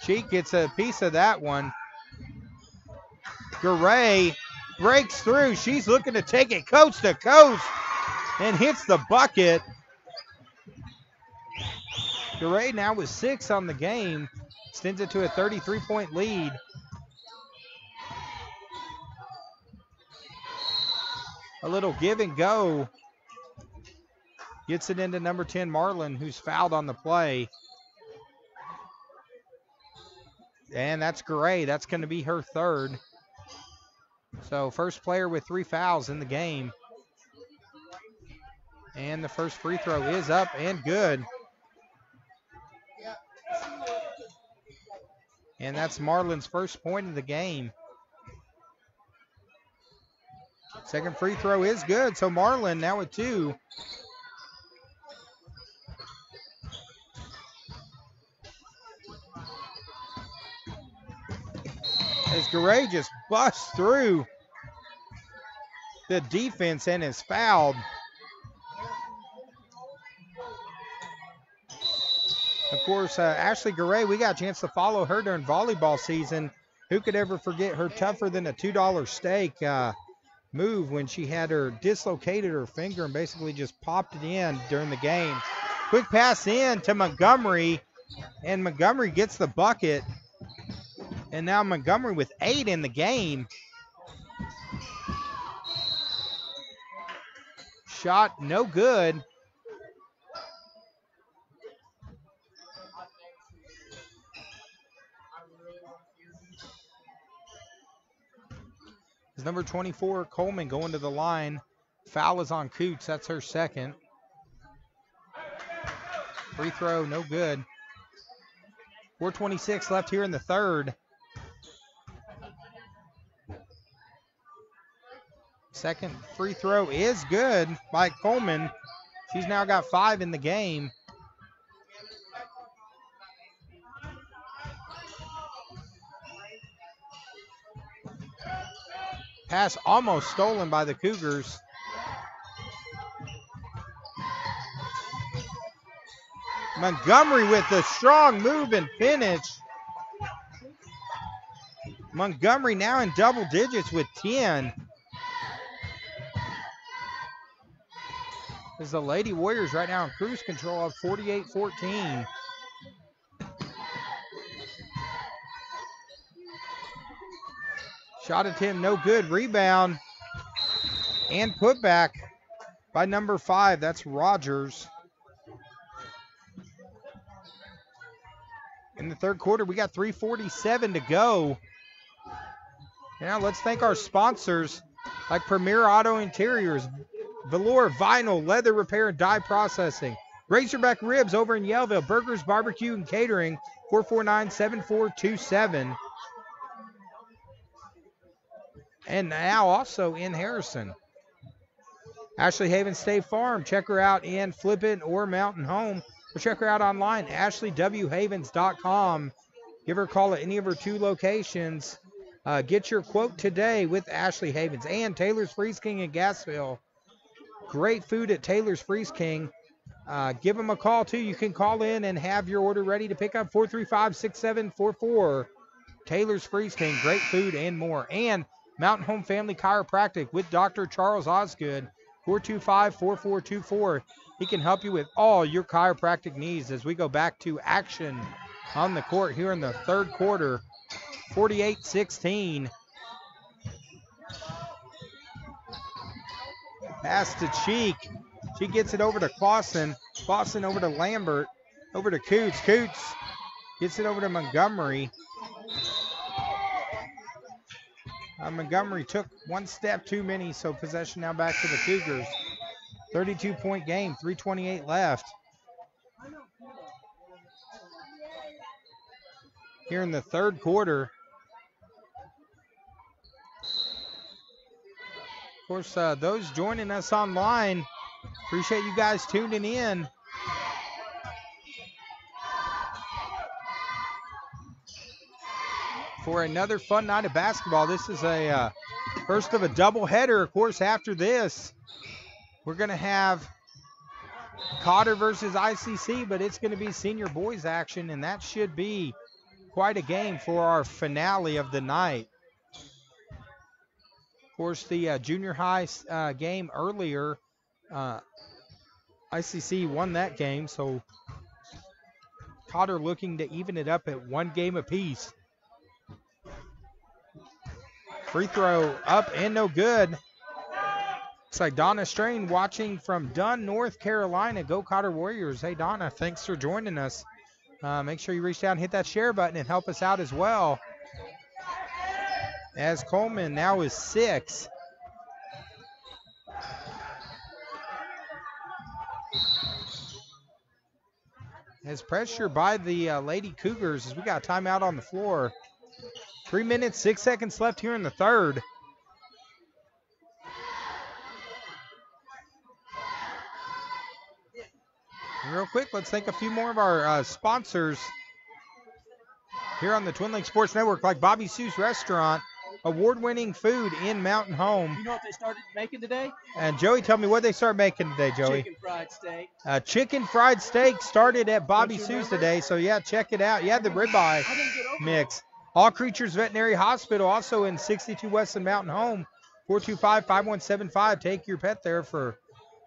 Cheek gets a piece of that one. Garay breaks through. She's looking to take it coast to coast and hits the bucket. Garay now with 6 on the game, extends it to a 33-point lead. A little give and go. Gets it into number 10, Marlin, who's fouled on the play. And that's Garay. That's going to be her third. So first player with 3 fouls in the game. And the first free throw is up and good. And that's Marlin's first point of the game. Second free throw is good, so Marlin now with 2. As Garay just busts through the defense and is fouled. Of course, Ashley Garay, we got a chance to follow her during volleyball season. Who could ever forget her tougher than a $2 steak move when she had her dislocated her finger and basically just popped it in during the game. Quick pass in to Montgomery, and Montgomery gets the bucket. And now Montgomery with 8 in the game. Shot no good. Is number 24, Coleman, going to the line. Foul is on Coots. That's her second. Free throw, no good. 4:26 left here in the third. Second free throw is good by Coleman. She's now got 5 in the game. Pass almost stolen by the Cougars. Montgomery with the strong move and finish. Montgomery now in double digits with 10. As the Lady Warriors right now in cruise control of 48-14. Shot at him, no good. Rebound and put back by number 5. That's Rogers. In the third quarter, we got 3:47 to go. Now let's thank our sponsors like Premier Auto Interiors, Velour Vinyl, Leather Repair and Dye Processing, Razorback Ribs over in Yellville, Burgers, Barbecue and Catering, 449-7427. And now also in Harrison. Ashley Havens State Farm. Check her out in Flippin or Mountain Home. Or check her out online, AshleyWHavens.com. Give her a call at any of her 2 locations. Get your quote today with Ashley Havens. And Taylor's Freeze King in Gassville. Great food at Taylor's Freeze King. Give them a call too. You can call in and have your order ready to pick up. 435-6744. Taylor's Freeze King. Great food and more. And Mountain Home Family Chiropractic with Dr. Charles Osgood, 425-4424. He can help you with all your chiropractic needs as we go back to action on the court here in the third quarter. 48-16. Pass to Cheek. She gets it over to Clausen. Clausen over to Lambert. Over to Coots. Coots gets it over to Montgomery. Montgomery took 1 step too many, so possession now back to the Cougars. 32-point game, 3:28 left. here in the third quarter. Of course, those joining us online, appreciate you guys tuning in. For another fun night of basketball. This is a first of a doubleheader. Of course, after this, we're going to have Cotter versus ICC, but it's going to be senior boys action, and that should be quite a game for our finale of the night. Of course, the junior high game earlier, ICC won that game, so Cotter looking to even it up at 1 game apiece. Free throw up and no good. Looks like Donna Strain watching from Dunn, North Carolina. Go Cotter Warriors. Hey, Donna, thanks for joining us. Make sure you reach down and hit that share button and help us out as well. As Coleman now is 6. As pressure by the Lady Cougars as we got a timeout on the floor. 3 minutes, 6 seconds left here in the third. And real quick, let's thank a few more of our sponsors here on the Twin Lakes Sports Network, like Bobby Sue's Restaurant, award-winning food in Mountain Home. You know what they started making today? And Joey, tell me what they start making today, Joey. Chicken fried steak. Chicken fried steak started at Bobby Sue's today, so yeah, check it out. Yeah, the ribeye mix. All Creatures Veterinary Hospital, also in 62 West and Mountain Home, 425-5175. Take your pet there for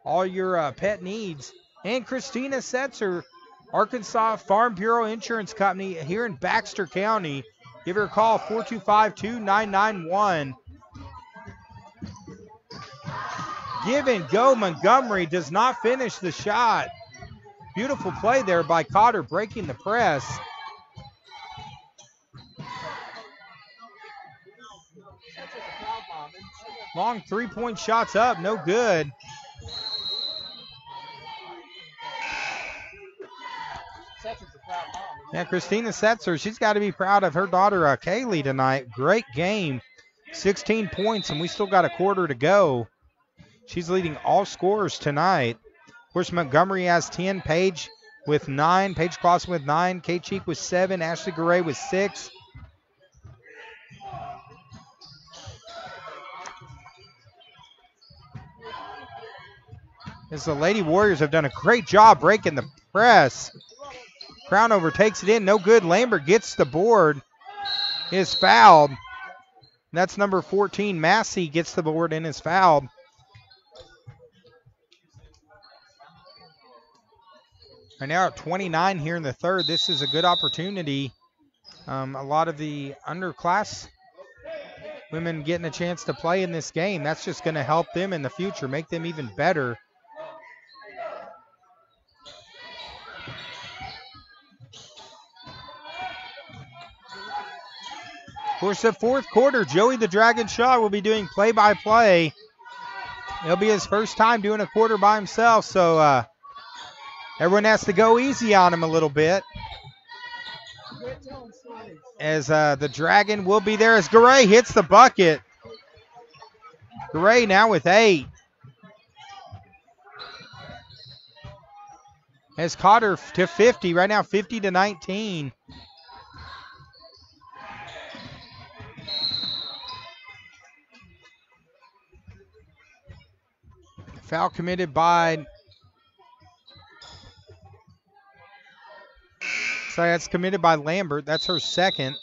all your pet needs. And Christina Setzer, Arkansas Farm Bureau Insurance Company here in Baxter County. Give her a call, 425-2991. Give and go. Montgomery does not finish the shot. Beautiful play there by Cotter, breaking the press. Long three-point shots up, no good. Yeah, Christina Setzer, she's got to be proud of her daughter, Kaylee, tonight. Great game. 16 points, and we still got a quarter to go. She's leading all scorers tonight. Of course, Montgomery has 10, Paige with 9, Paige Clausen with 9, Kate Cheek with 7, Ashley Garay with 6. As the Lady Warriors have done a great job breaking the press. Crownover takes it in, no good. Lambert gets the board, is fouled. That's number 14, Massey gets the board and is fouled. Right now at 29 here in the third. This is a good opportunity. A lot of the underclass women getting a chance to play in this game. That's just going to help them in the future, make them even better. Of course, the fourth quarter, Joey the Dragon Shaw will be doing play-by-play. It'll be his first time doing a quarter by himself, so everyone has to go easy on him a little bit. As the Dragon will be there as Garay hits the bucket. Garay now with 8. As Cotter to 50, right now 50-19. Foul committed by, sorry, that's committed by Lambert. That's her second.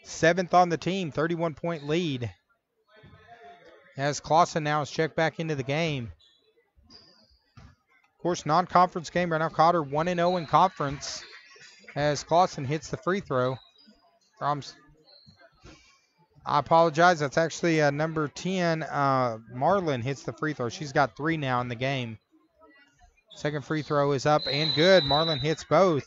7th on the team, 31-point lead. As Clausen now is checked back into the game. Of course, non-conference game right now. Cotter 1-0 in conference. As Clausen hits the free throw. I apologize. That's actually number 10. Marlin hits the free throw. She's got 3 now in the game. Second free throw is up and good. Marlin hits both.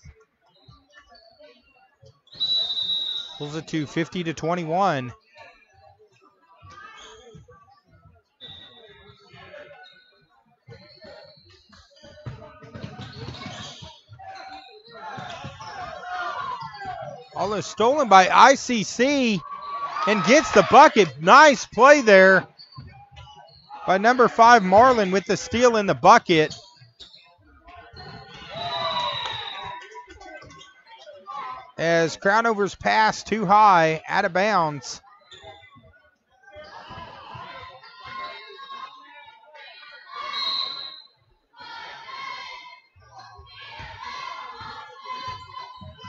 Pulls it to 50-21. Ball is stolen by ICC and gets the bucket. Nice play there by number 5, Marlin, with the steal in the bucket. As Crownover's pass too high, out of bounds.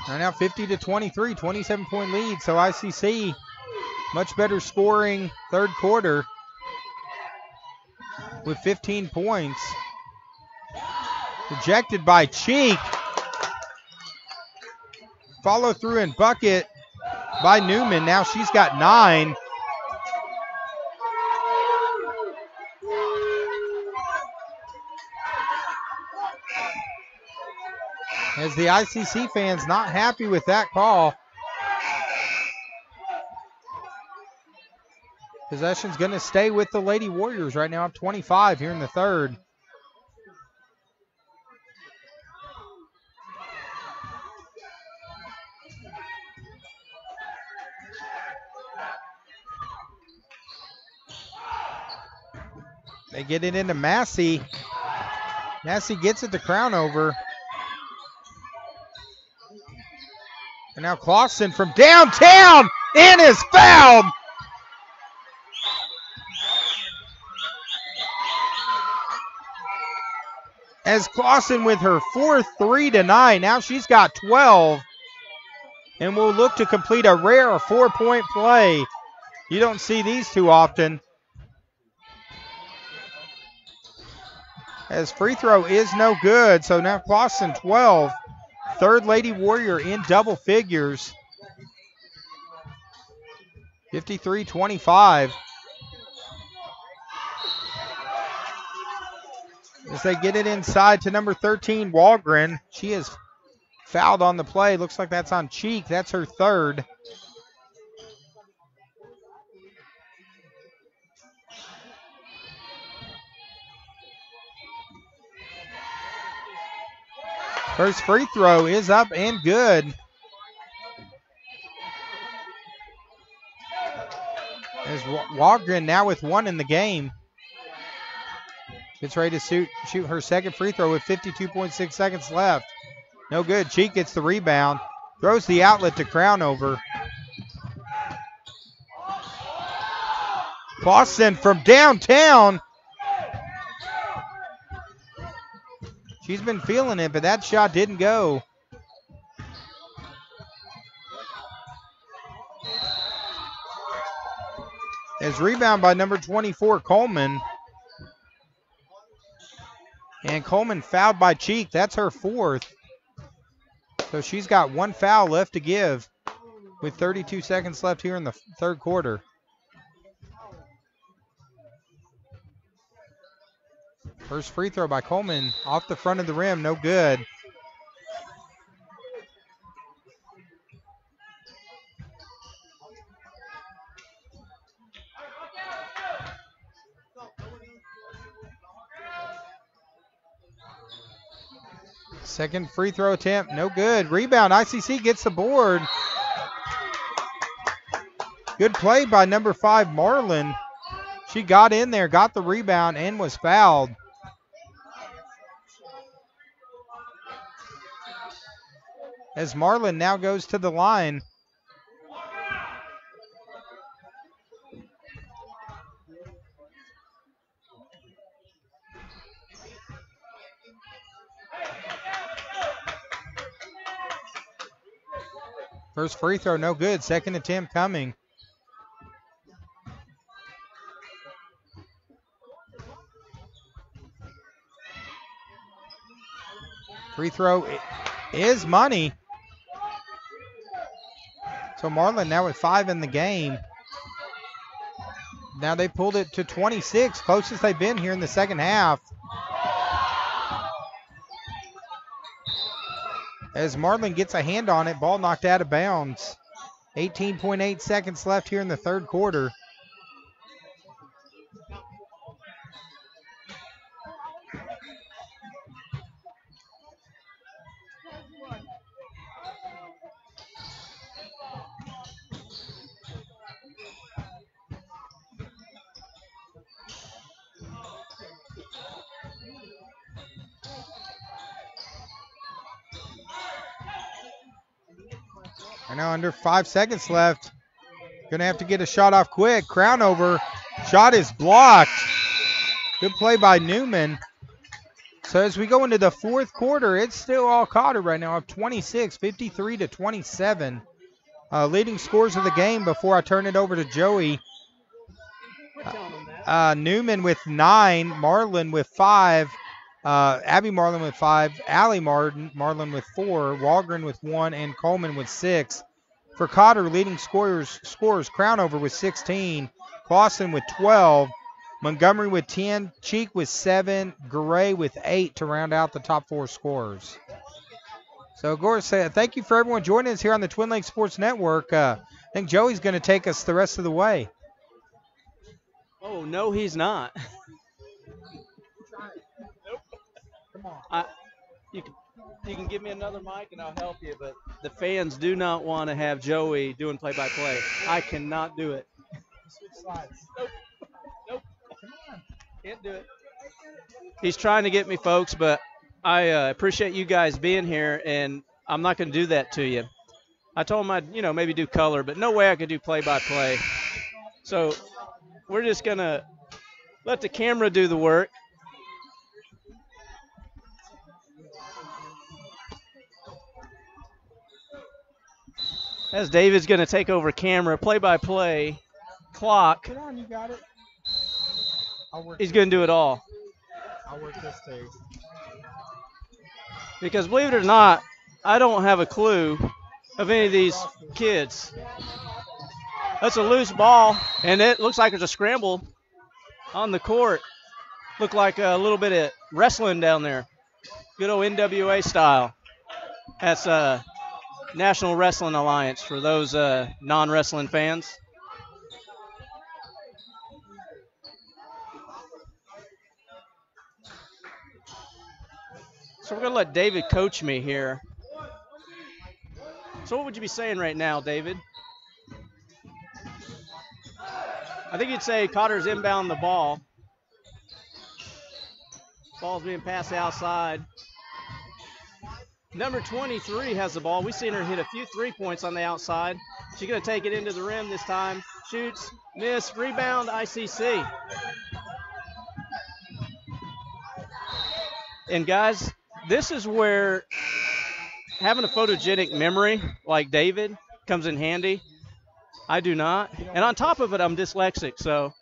Right now 50-23, 27-point lead. So ICC, much better scoring third quarter with 15 points. Rejected by Cheek. Follow through and bucket by Newman. Now she's got 9. As the ICC fans not happy with that call. Possession's going to stay with the Lady Warriors right now, up 25 here in the third. They get it into Massey. Massey gets it to Crownover. And now Clausen from downtown and is fouled. As Clausen with her 4th 3 tonight. Now she's got 12. And will look to complete a rare 4-point play. You don't see these too often. As free throw is no good. So now Clausen 12. Third Lady Warrior in double figures. 53-25. As they get it inside to number 13, Walgren. She is fouled on the play. Looks like that's on Cheek. That's her 3rd. First free throw is up and good. As Walgren now with 1 in the game. Gets ready to shoot her second free throw with 52.6 seconds left. No good. Cheek gets the rebound. Throws the outlet to Crownover. Clausen from downtown. She's been feeling it, but that shot didn't go. As rebound by number 24, Coleman. And Coleman fouled by Cheek. That's her 4th. So she's got 1 foul left to give with 32 seconds left here in the third quarter. First free throw by Coleman off the front of the rim, no good. Second free throw attempt, no good. Rebound, ICC gets the board. Good play by number 5, Marlin. She got in there, got the rebound, and was fouled. As Marlin now goes to the line. First free throw, no good. Second attempt coming. Free throw is money. So Marlin now with 5 in the game. Now they pulled it to 26, closest they've been here in the second half. As Marlin gets a hand on it, ball knocked out of bounds. 18.8 seconds left here in the third quarter. I know, under 5 seconds left. Going to have to get a shot off quick. Crown over. Shot is blocked. Good play by Newman. So as we go into the fourth quarter, it's still all Cotter right now, up 26, 53 to 27. Leading scores of the game before I turn it over to Joey. Newman with 9, Marlin with 5, Abby Marlin with 5, Allie Marlin with 4, Walgren with 1, and Coleman with 6. For Cotter, leading scorers Crownover with 16, Clausen with 12, Montgomery with 10, Cheek with 7, Gray with 8 to round out the top 4 scorers. So, of course, thank you for everyone joining us here on the Twin Lakes Sports Network. I think Joey's going to take us the rest of the way. Oh, no, he's not. Nope. Come on. You can give me another mic and I'll help you, but the fans do not want to have Joey doing play-by-play. I cannot do it. Switch sides. Nope. Come on. Can't do it. He's trying to get me, folks, but I appreciate you guys being here, and I'm not going to do that to you. I told him I'd, maybe do color, but no way I could do play-by-play. So we're just going to let the camera do the work. As David's going to take over camera, play-by-play, clock. Come on, you got it. He's going to do it all. I'll work this stage. Because believe it or not, I don't have a clue of any of these kids. That's a loose ball, and it looks like there's a scramble on the court. Look like a little bit of wrestling down there. Good old NWA style. That's National Wrestling Alliance for those non-wrestling fans. So we're going to let David coach me here. So what would you be saying right now, David? I think you'd say Cotter's inbound the ball. Ball's being passed outside. Number 23 has the ball. We've seen her hit a few 3-points on the outside. She's going to take it into the rim this time. Shoots, miss, rebound, ICC. And guys, this is where having a photogenic memory like David comes in handy. I do not. And on top of it, I'm dyslexic, so.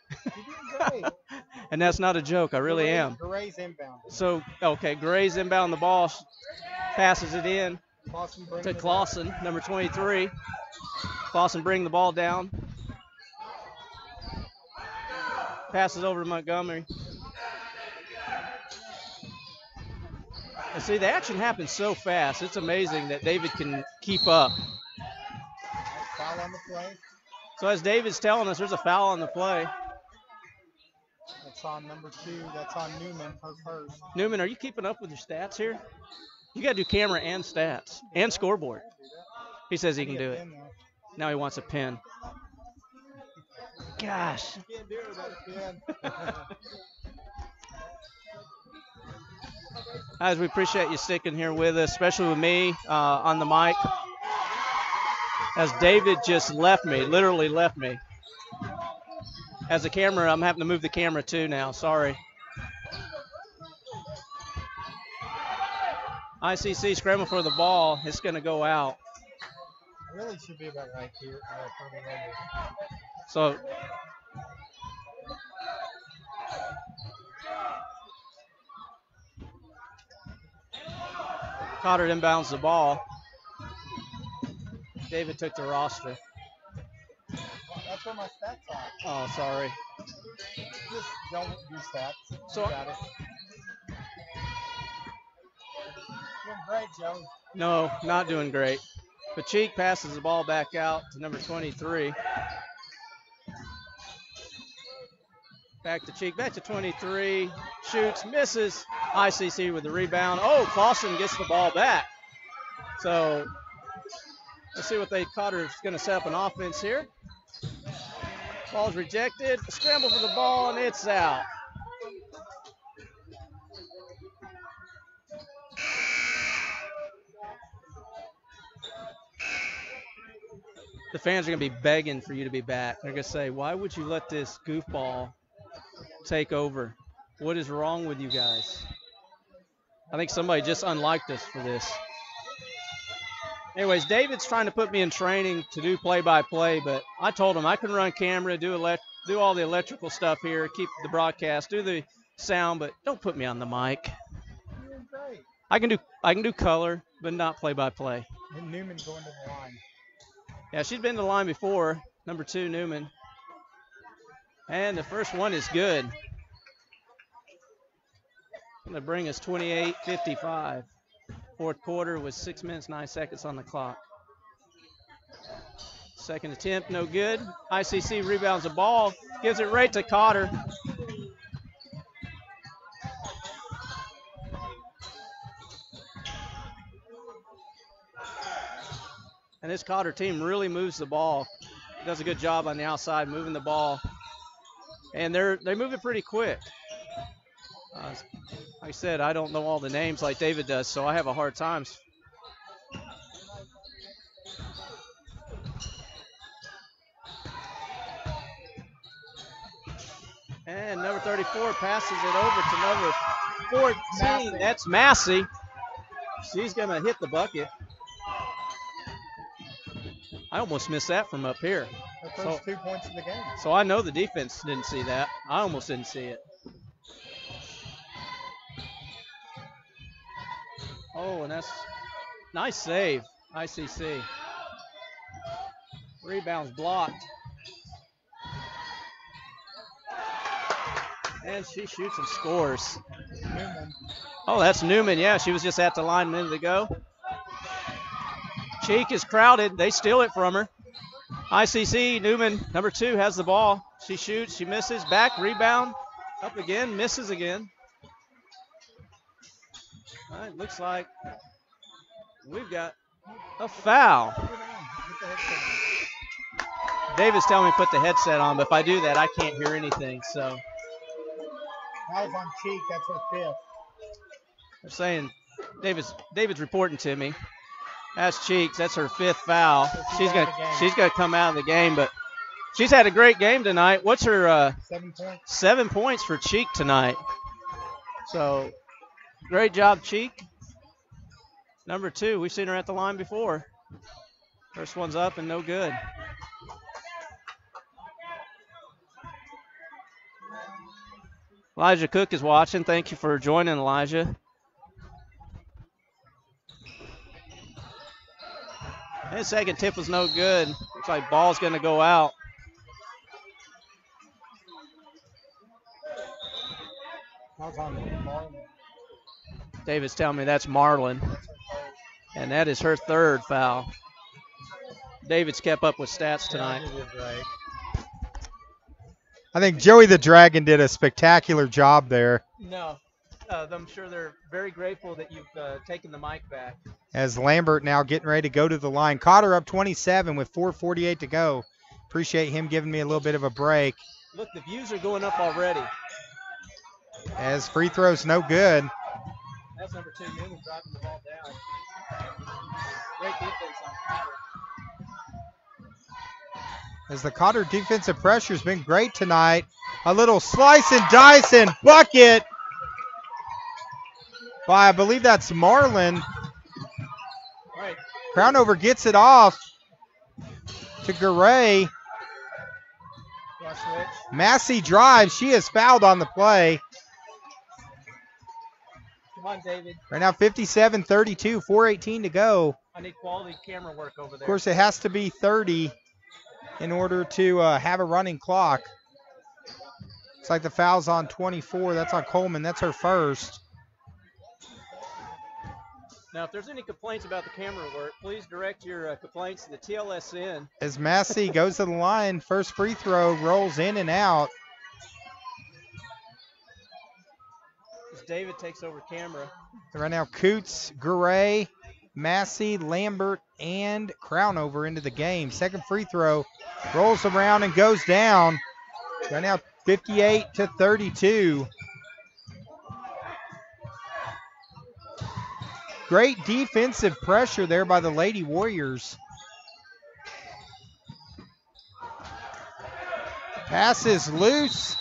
And that's not a joke. I really am. Gray's inbound. So, okay, Gray's inbound the ball. Passes it in to Clausen, number 23. Clausen bring the ball down. Passes over to Montgomery. And see, the action happens so fast. It's amazing that David can keep up. Foul on the play. So as David's telling us, there's a foul on the play. That's on number 2. That's on Newman, her first. Newman, are you keeping up with your stats here? You got to do camera and stats and scoreboard. He says he can do it. Now he wants a pin. Gosh. You can't do it without a pin. Guys, we appreciate you sticking here with us, especially with me on the mic. As David just left me, literally left me. As a camera, I'm having to move the camera too now. Sorry. ICC scramble for the ball. It's going to go out. It really should be about right here. So Cotter inbounds the ball. David took the roster. That's where my stats are. Oh, sorry. Just don't do stats. So you got it. Doing great, Joe. No, not doing great. But Cheek passes the ball back out to number 23. Back to Cheek, back to 23. Shoots, misses. ICC with the rebound. Oh, Clausen gets the ball back. So let's see what Cotter's going to set up an offense here. Ball's rejected. Scramble for the ball, and it's out. the fans are going to be begging for you to be back. They're going to say, why would you let this goofball take over? What is wrong with you guys? I think somebody just unliked us for this. Anyways, David's trying to put me in training to do play-by-play, but I told him I can run camera, do all the electrical stuff here, keep the broadcast, do the sound, but don't put me on the mic. I can do color, but not play-by-play. And Newman going to the line. Yeah, she's been to the line before, number 2, Newman. And the first one is good. Going to bring us 28-55. Fourth quarter was 6 minutes, 9 seconds on the clock. Second attempt, no good. ICC rebounds the ball, gives it right to Cotter. And this Cotter team really moves the ball. Does a good job on the outside moving the ball. And they move it pretty quick. Like I said, I don't know all the names like David does, so I have a hard time. And number 34 passes it over to number 14. That's Massey. She's going to hit the bucket. I almost missed that from up here. The first 2 points of the game. So I know the defense didn't see that. I almost didn't see it. Oh, and that's nice save, ICC. Rebounds blocked. And she shoots and scores. Newman. Oh, that's Newman. Yeah, she was just at the line a minute ago. Cheek is crowded. They steal it from her. ICC, Newman, number 2, has the ball. She shoots, she misses, back, rebound, up again, misses again. All right, looks like we've got a foul. David's telling me to put the headset on, but if I do that, I can't hear anything. So Foul's on Cheek, that's her 5th. they're saying David's reporting to me. That's Cheeks. That's her 5th foul. She's gonna come out of the game, but she's had a great game tonight. What's her 7 points? 7 points for Cheek tonight. So great job, Cheek. Number 2, we've seen her at the line before. First one's up and no good. Elijah Cook is watching. Thank you for joining, Elijah. And his second tip was no good. Looks like ball's going to go out. David's telling me that's Marlin. And that is her 3rd foul. David's kept up with stats tonight. I think Joey the Dragon did a spectacular job there. No. I'm sure they're very grateful that you've taken the mic back. As Lambert now getting ready to go to the line. Cotter up 27 with 4:48 to go. Appreciate him giving me a little bit of a break. Look, the views are going up already. As free throws no good. That's number 2, Newman dropping the ball down. Great defense on Cotter. As the Cotter defensive pressure has been great tonight. A little slice and dice and bucket by, I believe that's Marlin. Right. Crownover gets it off to Garay. Massey drives. She is fouled on the play. Come on, David. Right now 57-32, 4:18 to go. I need quality camera work over there. Of course, it has to be 30 in order to have a running clock. It's like the foul's on 24. That's on Coleman. That's her first. Now, if there's any complaints about the camera work, please direct your complaints to the TLSN. As Massey goes to the line, first free throw rolls in and out. As David takes over camera. Right now, Coots, Garay, Massey, Lambert, and Crownover into the game. Second free throw rolls around and goes down. Right now, 58-32. Great defensive pressure there by the Lady Warriors. Pass is loose.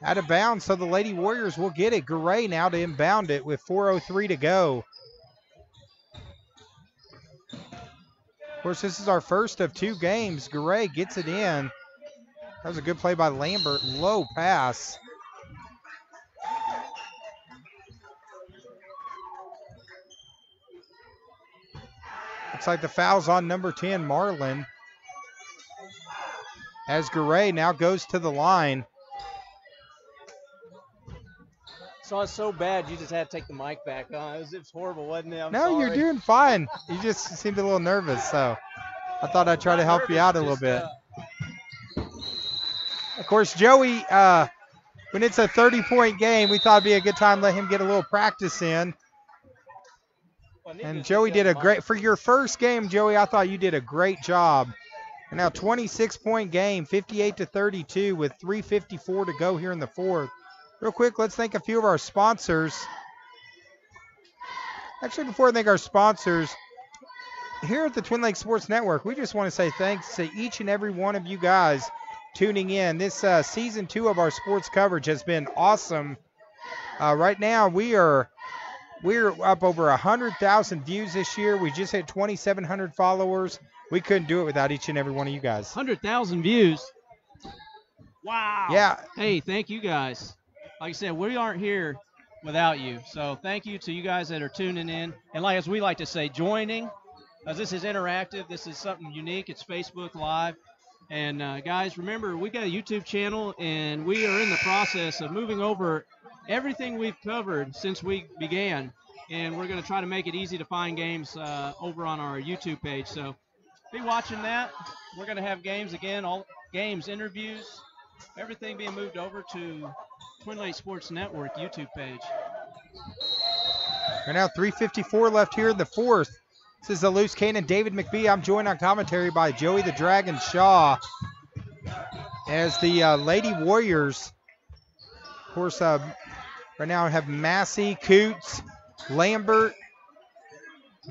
Out of bounds, so the Lady Warriors will get it. Garay now to inbound it with 4:03 to go. Of course, this is our first of 2 games. Garay gets it in. That was a good play by Lambert. Low pass. Looks like the foul's on number 10, Marlin. As Garay now goes to the line. Saw it so bad you just had to take the mic back. It was horrible, wasn't it? I'm No, sorry. you're doing fine. You just seemed a little nervous, so I thought I'd try to help you out a little bit. Of course, Joey, when it's a 30-point game, we thought it'd be a good time to let him get a little practice in. And Joey did a great, for your first game, Joey, I thought you did a great job. And now 26-point game, 58-32 with 3:54 to go here in the fourth. Real quick, let's thank a few of our sponsors. Actually, before I thank our sponsors, here at the Twin Lakes Sports Network, we just want to say thanks to each and every one of you guys tuning in. This season 2 of our sports coverage has been awesome. Right now, we're up over 100,000 views this year. We just hit 2,700 followers. We couldn't do it without each and every one of you guys. 100,000 views. Wow. Yeah. Hey, thank you guys. Like I said, we aren't here without you. So thank you to you guys that are tuning in. And as we like to say, joining. As this is interactive. This is something unique. It's Facebook Live. And guys, remember, we got a YouTube channel, and we are in the process of moving over everything we've covered since we began. And we're going to try to make it easy to find games over on our YouTube page. So be watching that. We're going to have games again, all games, interviews, everything being moved over to Twin Lakes Sports Network YouTube page. Right now, 3:54 left here in the fourth. This is the Loose Cannon, David McBee. I'm joined on commentary by Joey the Dragon Shaw. As the Lady Warriors, of course, right now have Massey, Coots, Lambert,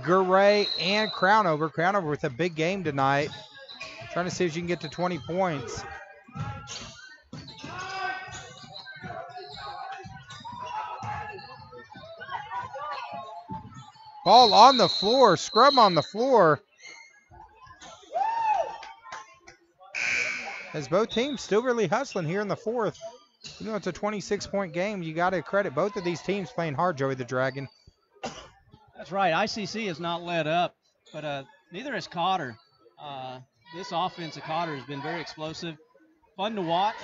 Garay, and Crownover. Crownover with a big game tonight. Trying to see if you can get to 20 points. Ball on the floor, scrum on the floor. As both teams still really hustling here in the fourth. Even though it's a 26-point game, you got to credit both of these teams playing hard, Joey the Dragon. That's right. ICC has not let up, but neither has Cotter. This offense of Cotter has been very explosive. Fun to watch.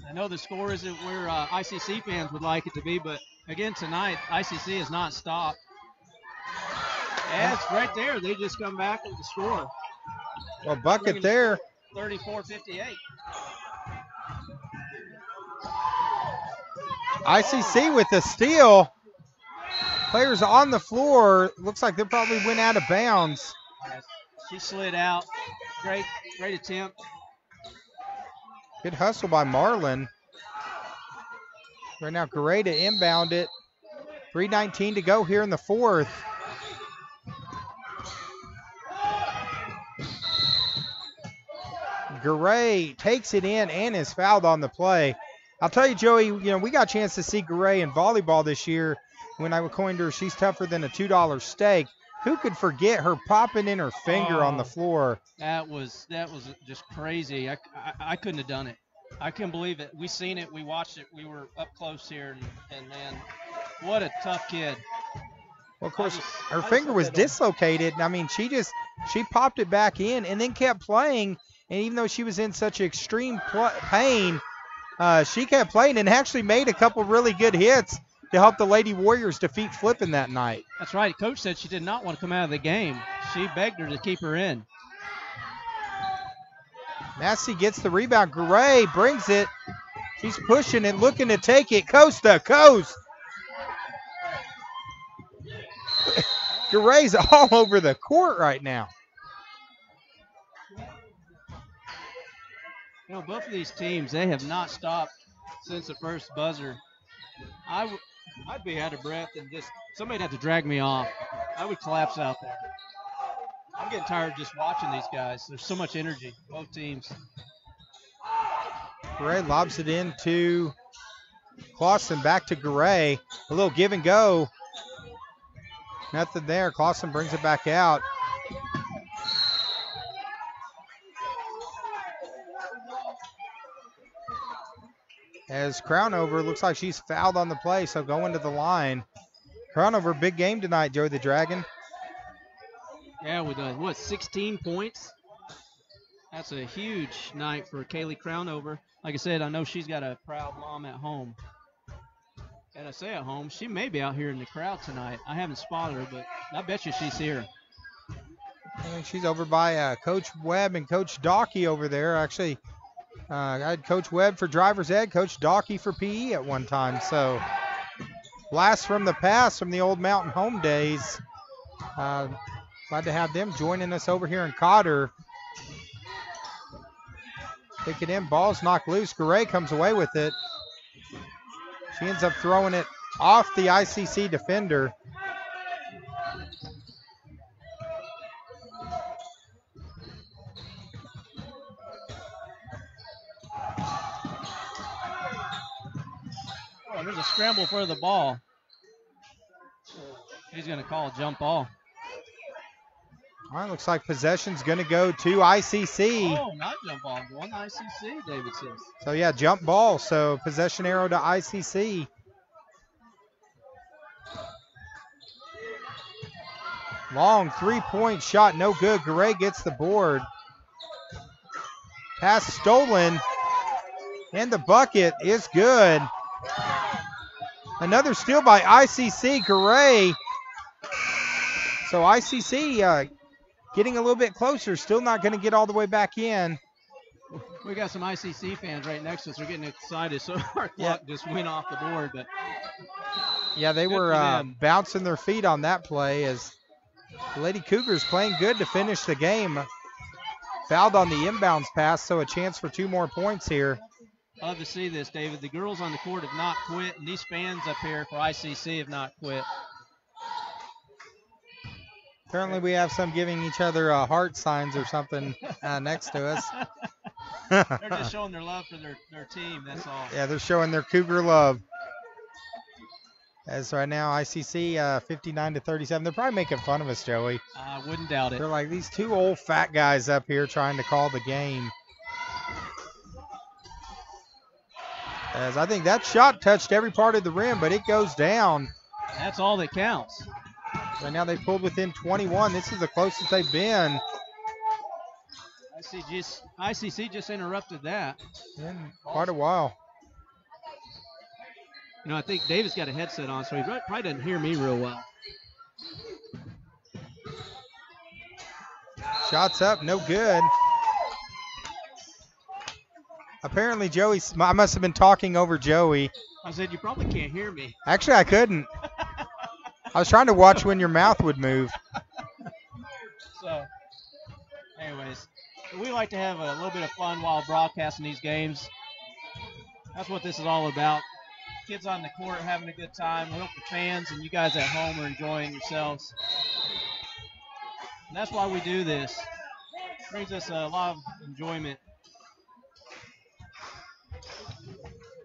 I know the score isn't where ICC fans would like it to be, but again tonight, ICC has not stopped. And it's right there. They just come back with the score. Well, bucket there. 34-58. ICC with the steal. Players on the floor. Looks like they probably went out of bounds. She slid out. Great attempt. Good hustle by Marlin. Right now, Garay to inbound it. 3:19 to go here in the fourth. Garay takes it in and is fouled on the play. I'll tell you, Joey, we got a chance to see Garay in volleyball this year. When I coined her, she's tougher than a $2 steak. Who could forget her popping in her finger on the floor? That was just crazy. I couldn't have done it. I couldn't believe it. We seen it. We watched it. We were up close here, and man, what a tough kid. Well, of course, her finger was dislocated. I mean, she popped it back in and then kept playing. And even though she was in such extreme pain, she kept playing and actually made a couple really good hits to help the Lady Warriors defeat Flippin that night. That's right. Coach said she did not want to come out of the game. She begged her to keep her in. Massey gets the rebound. Garay brings it. She's pushing it, looking to take it coast to coast. Garay's all over the court right now. Both of these teams, they have not stopped since the first buzzer. I'd be out of breath and somebody'd have to drag me off. I would collapse out there. I'm getting tired just watching these guys. There's so much energy, both teams. Garay lobs it into Clausen, back to Garay. A little give and go. Nothing there. Clausen brings it back out. As Crownover looks like she's fouled on the play, so going to the line. Crownover, big game tonight, Joey the Dragon. Yeah, with 16 points. That's a huge night for Kaylee Crownover. Like I said, I know she's got a proud mom at home. And I say at home, she may be out here in the crowd tonight. I haven't spotted her, but I bet you she's here. I think she's over by Coach Webb and Coach Dockey over there. Actually, I had Coach Webb for driver's ed, Coach Dockey for PE at one time. So, blast from the past from the old Mountain Home days. Glad to have them joining us over here in Cotter. Kick it in, ball's knocked loose. Garay comes away with it. She ends up throwing it off the ICC defender. Oh, there's a scramble for the ball. He's going to call a jump ball. All right, looks like possession's going to go to ICC. Oh, not jump ball. One ICC, David says. So, yeah, jump ball. So, possession arrow to ICC. Long three-point shot, no good. Garay gets the board. Pass stolen. And the bucket is good. Another steal by ICC. Garay. So, ICC getting a little bit closer. Still not going to get all the way back in. We got some ICC fans right next to us. They're getting excited, so our clock just went off the board. But yeah, they were bouncing their feet on that play as the Lady Cougars playing good to finish the game. Fouled on the inbounds pass, so a chance for 2 more points here. I love to see this, David. The girls on the court have not quit, and these fans up here for ICC have not quit. Apparently we have some giving each other heart signs or something next to us. They're just showing their love for their team, that's all. Yeah, they're showing their Cougar love. As right now, ICC 59-37. They're probably making fun of us, Joey. I wouldn't doubt it. They're like, these 2 old fat guys up here trying to call the game. As I think that shot touched every part of the rim, but it goes down. That's all that counts. Right now they pulled within 21. This is the closest they've been. ICC just interrupted that. In quite a while. You know, I think David's got a headset on, so he probably doesn't hear me real well. Shots up, no good. Apparently, I must have been talking over Joey. I said, you probably can't hear me. Actually, I couldn't. I was trying to watch when your mouth would move. So, anyways, we like to have a little bit of fun while broadcasting these games. That's what this is all about. Kids on the court having a good time. We hope the fans and you guys at home are enjoying yourselves. And that's why we do this. It brings us a lot of enjoyment.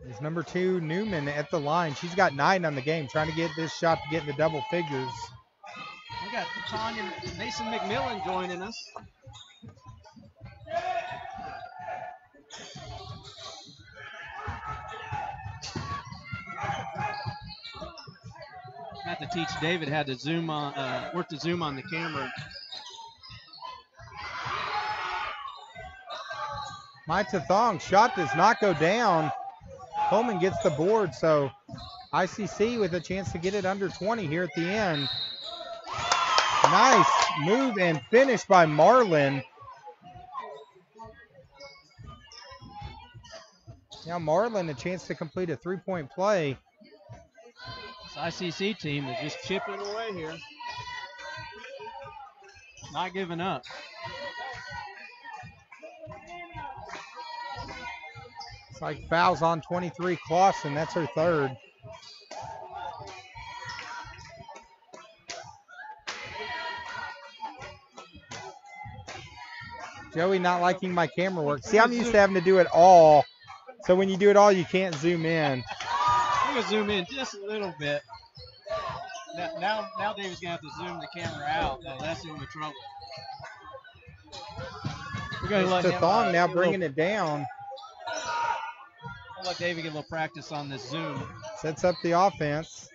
There's number 2, Newman, at the line. She's got 9 on the game, trying to get this shot to get into double figures. We got Tanya Mason McMillan joining us. Had to teach David how to zoom on, work the zoom on the camera. Mai Tathong, shot does not go down. Coleman gets the board, so ICC with a chance to get it under 20 here at the end. Nice move and finish by Marlin. Now Marlin a chance to complete a 3-point play. This ICC team is just chipping away here. Not giving up. It's like fouls on 23 Clausen. That's her 3rd. Joey not liking my camera work. See, I'm used to having to do it all. So when you do it all, you can't zoom in. I'm going to zoom in just a little bit. Now David's going to have to zoom the camera out. That's in the trouble. We're going to let him, Thong now bringing it down. I'll let David get a little practice on this zoom. Sets up the offense.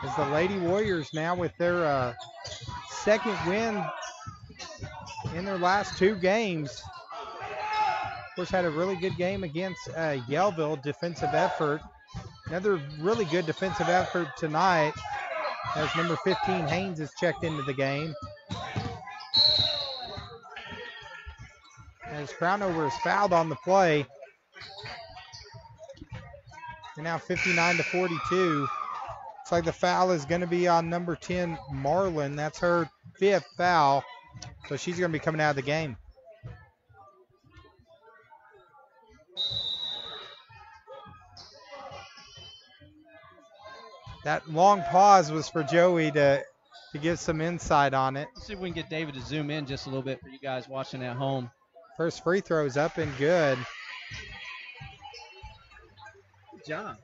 As the Lady Warriors now with their second win in their last 2 games. Of course, had a really good game against Yellville, defensive effort. Another really good defensive effort tonight as number 15 Haynes has checked into the game. As Crownover is fouled on the play. And now 59-42. Looks like the foul is going to be on number 10, Marlin. That's her 5th foul. So she's going to be coming out of the game. That long pause was for Joey to give some insight on it. Let's see if we can get David to zoom in just a little bit for you guys watching at home. First free throw is up and good. Good job.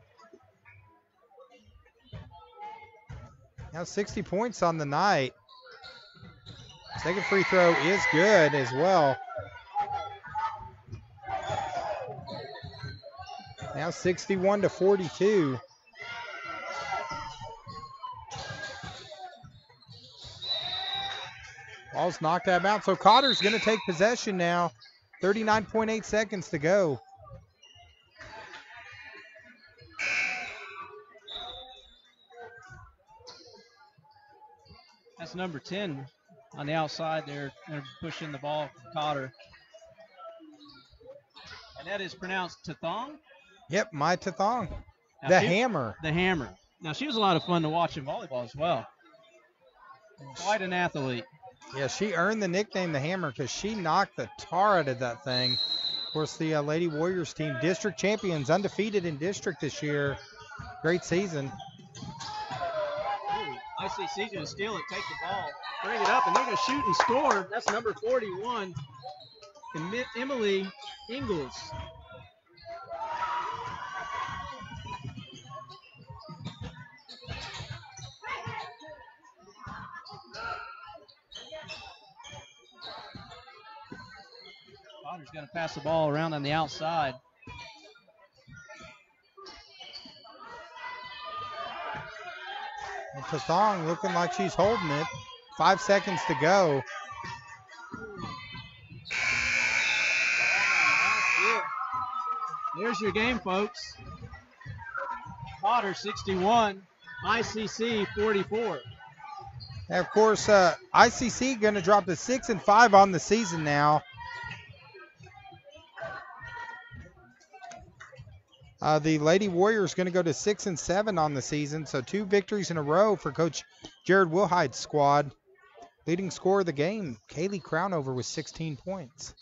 Now 60 points on the night. Second free throw is good as well. Now 61-42. Ball's knocked out of bounds. So Cotter's going to take possession now. 39.8 seconds to go. That's number 10 on the outside there. They're pushing the ball for Cotter. And that is pronounced Tathong? Yep, my Tathong. Now The Hammer. The Hammer. Now, she was a lot of fun to watch in volleyball as well. Quite an athlete. Yeah, she earned the nickname The Hammer because she knocked the tar out of that thing. Of course, the Lady Warriors team, district champions, undefeated in district this year. Great season. ICC's going to steal it, take the ball, bring it up, and they're going to shoot and score. That's number 41, Emily Ingalls. Cotter's going to pass the ball around on the outside. And Tathong looking like she's holding it. 5 seconds to go. There's your game, folks. Cotter 61, ICC 44. And of course, ICC going to drop to 6-5 on the season now. The Lady Warriors going to go to 6-7 on the season, so 2 victories in a row for Coach Jared Wilhide's squad. Leading scorer of the game, Kaylee Crownover with 16 points.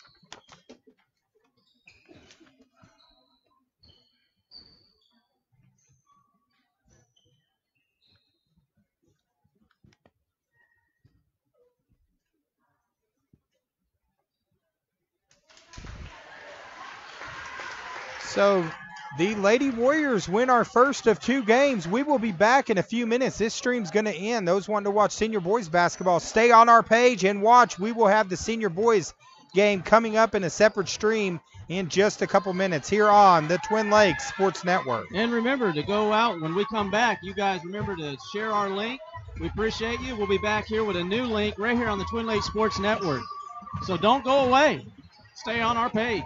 So the Lady Warriors win our first of 2 games. We will be back in a few minutes. This stream's going to end. Those wanting to watch senior boys basketball, stay on our page and watch. We will have the senior boys game coming up in a separate stream in just a couple minutes here on the Twin Lakes Sports Network. And remember to go out when we come back. You guys remember to share our link. We appreciate you. We'll be back here with a new link right here on the Twin Lakes Sports Network. So don't go away. Stay on our page.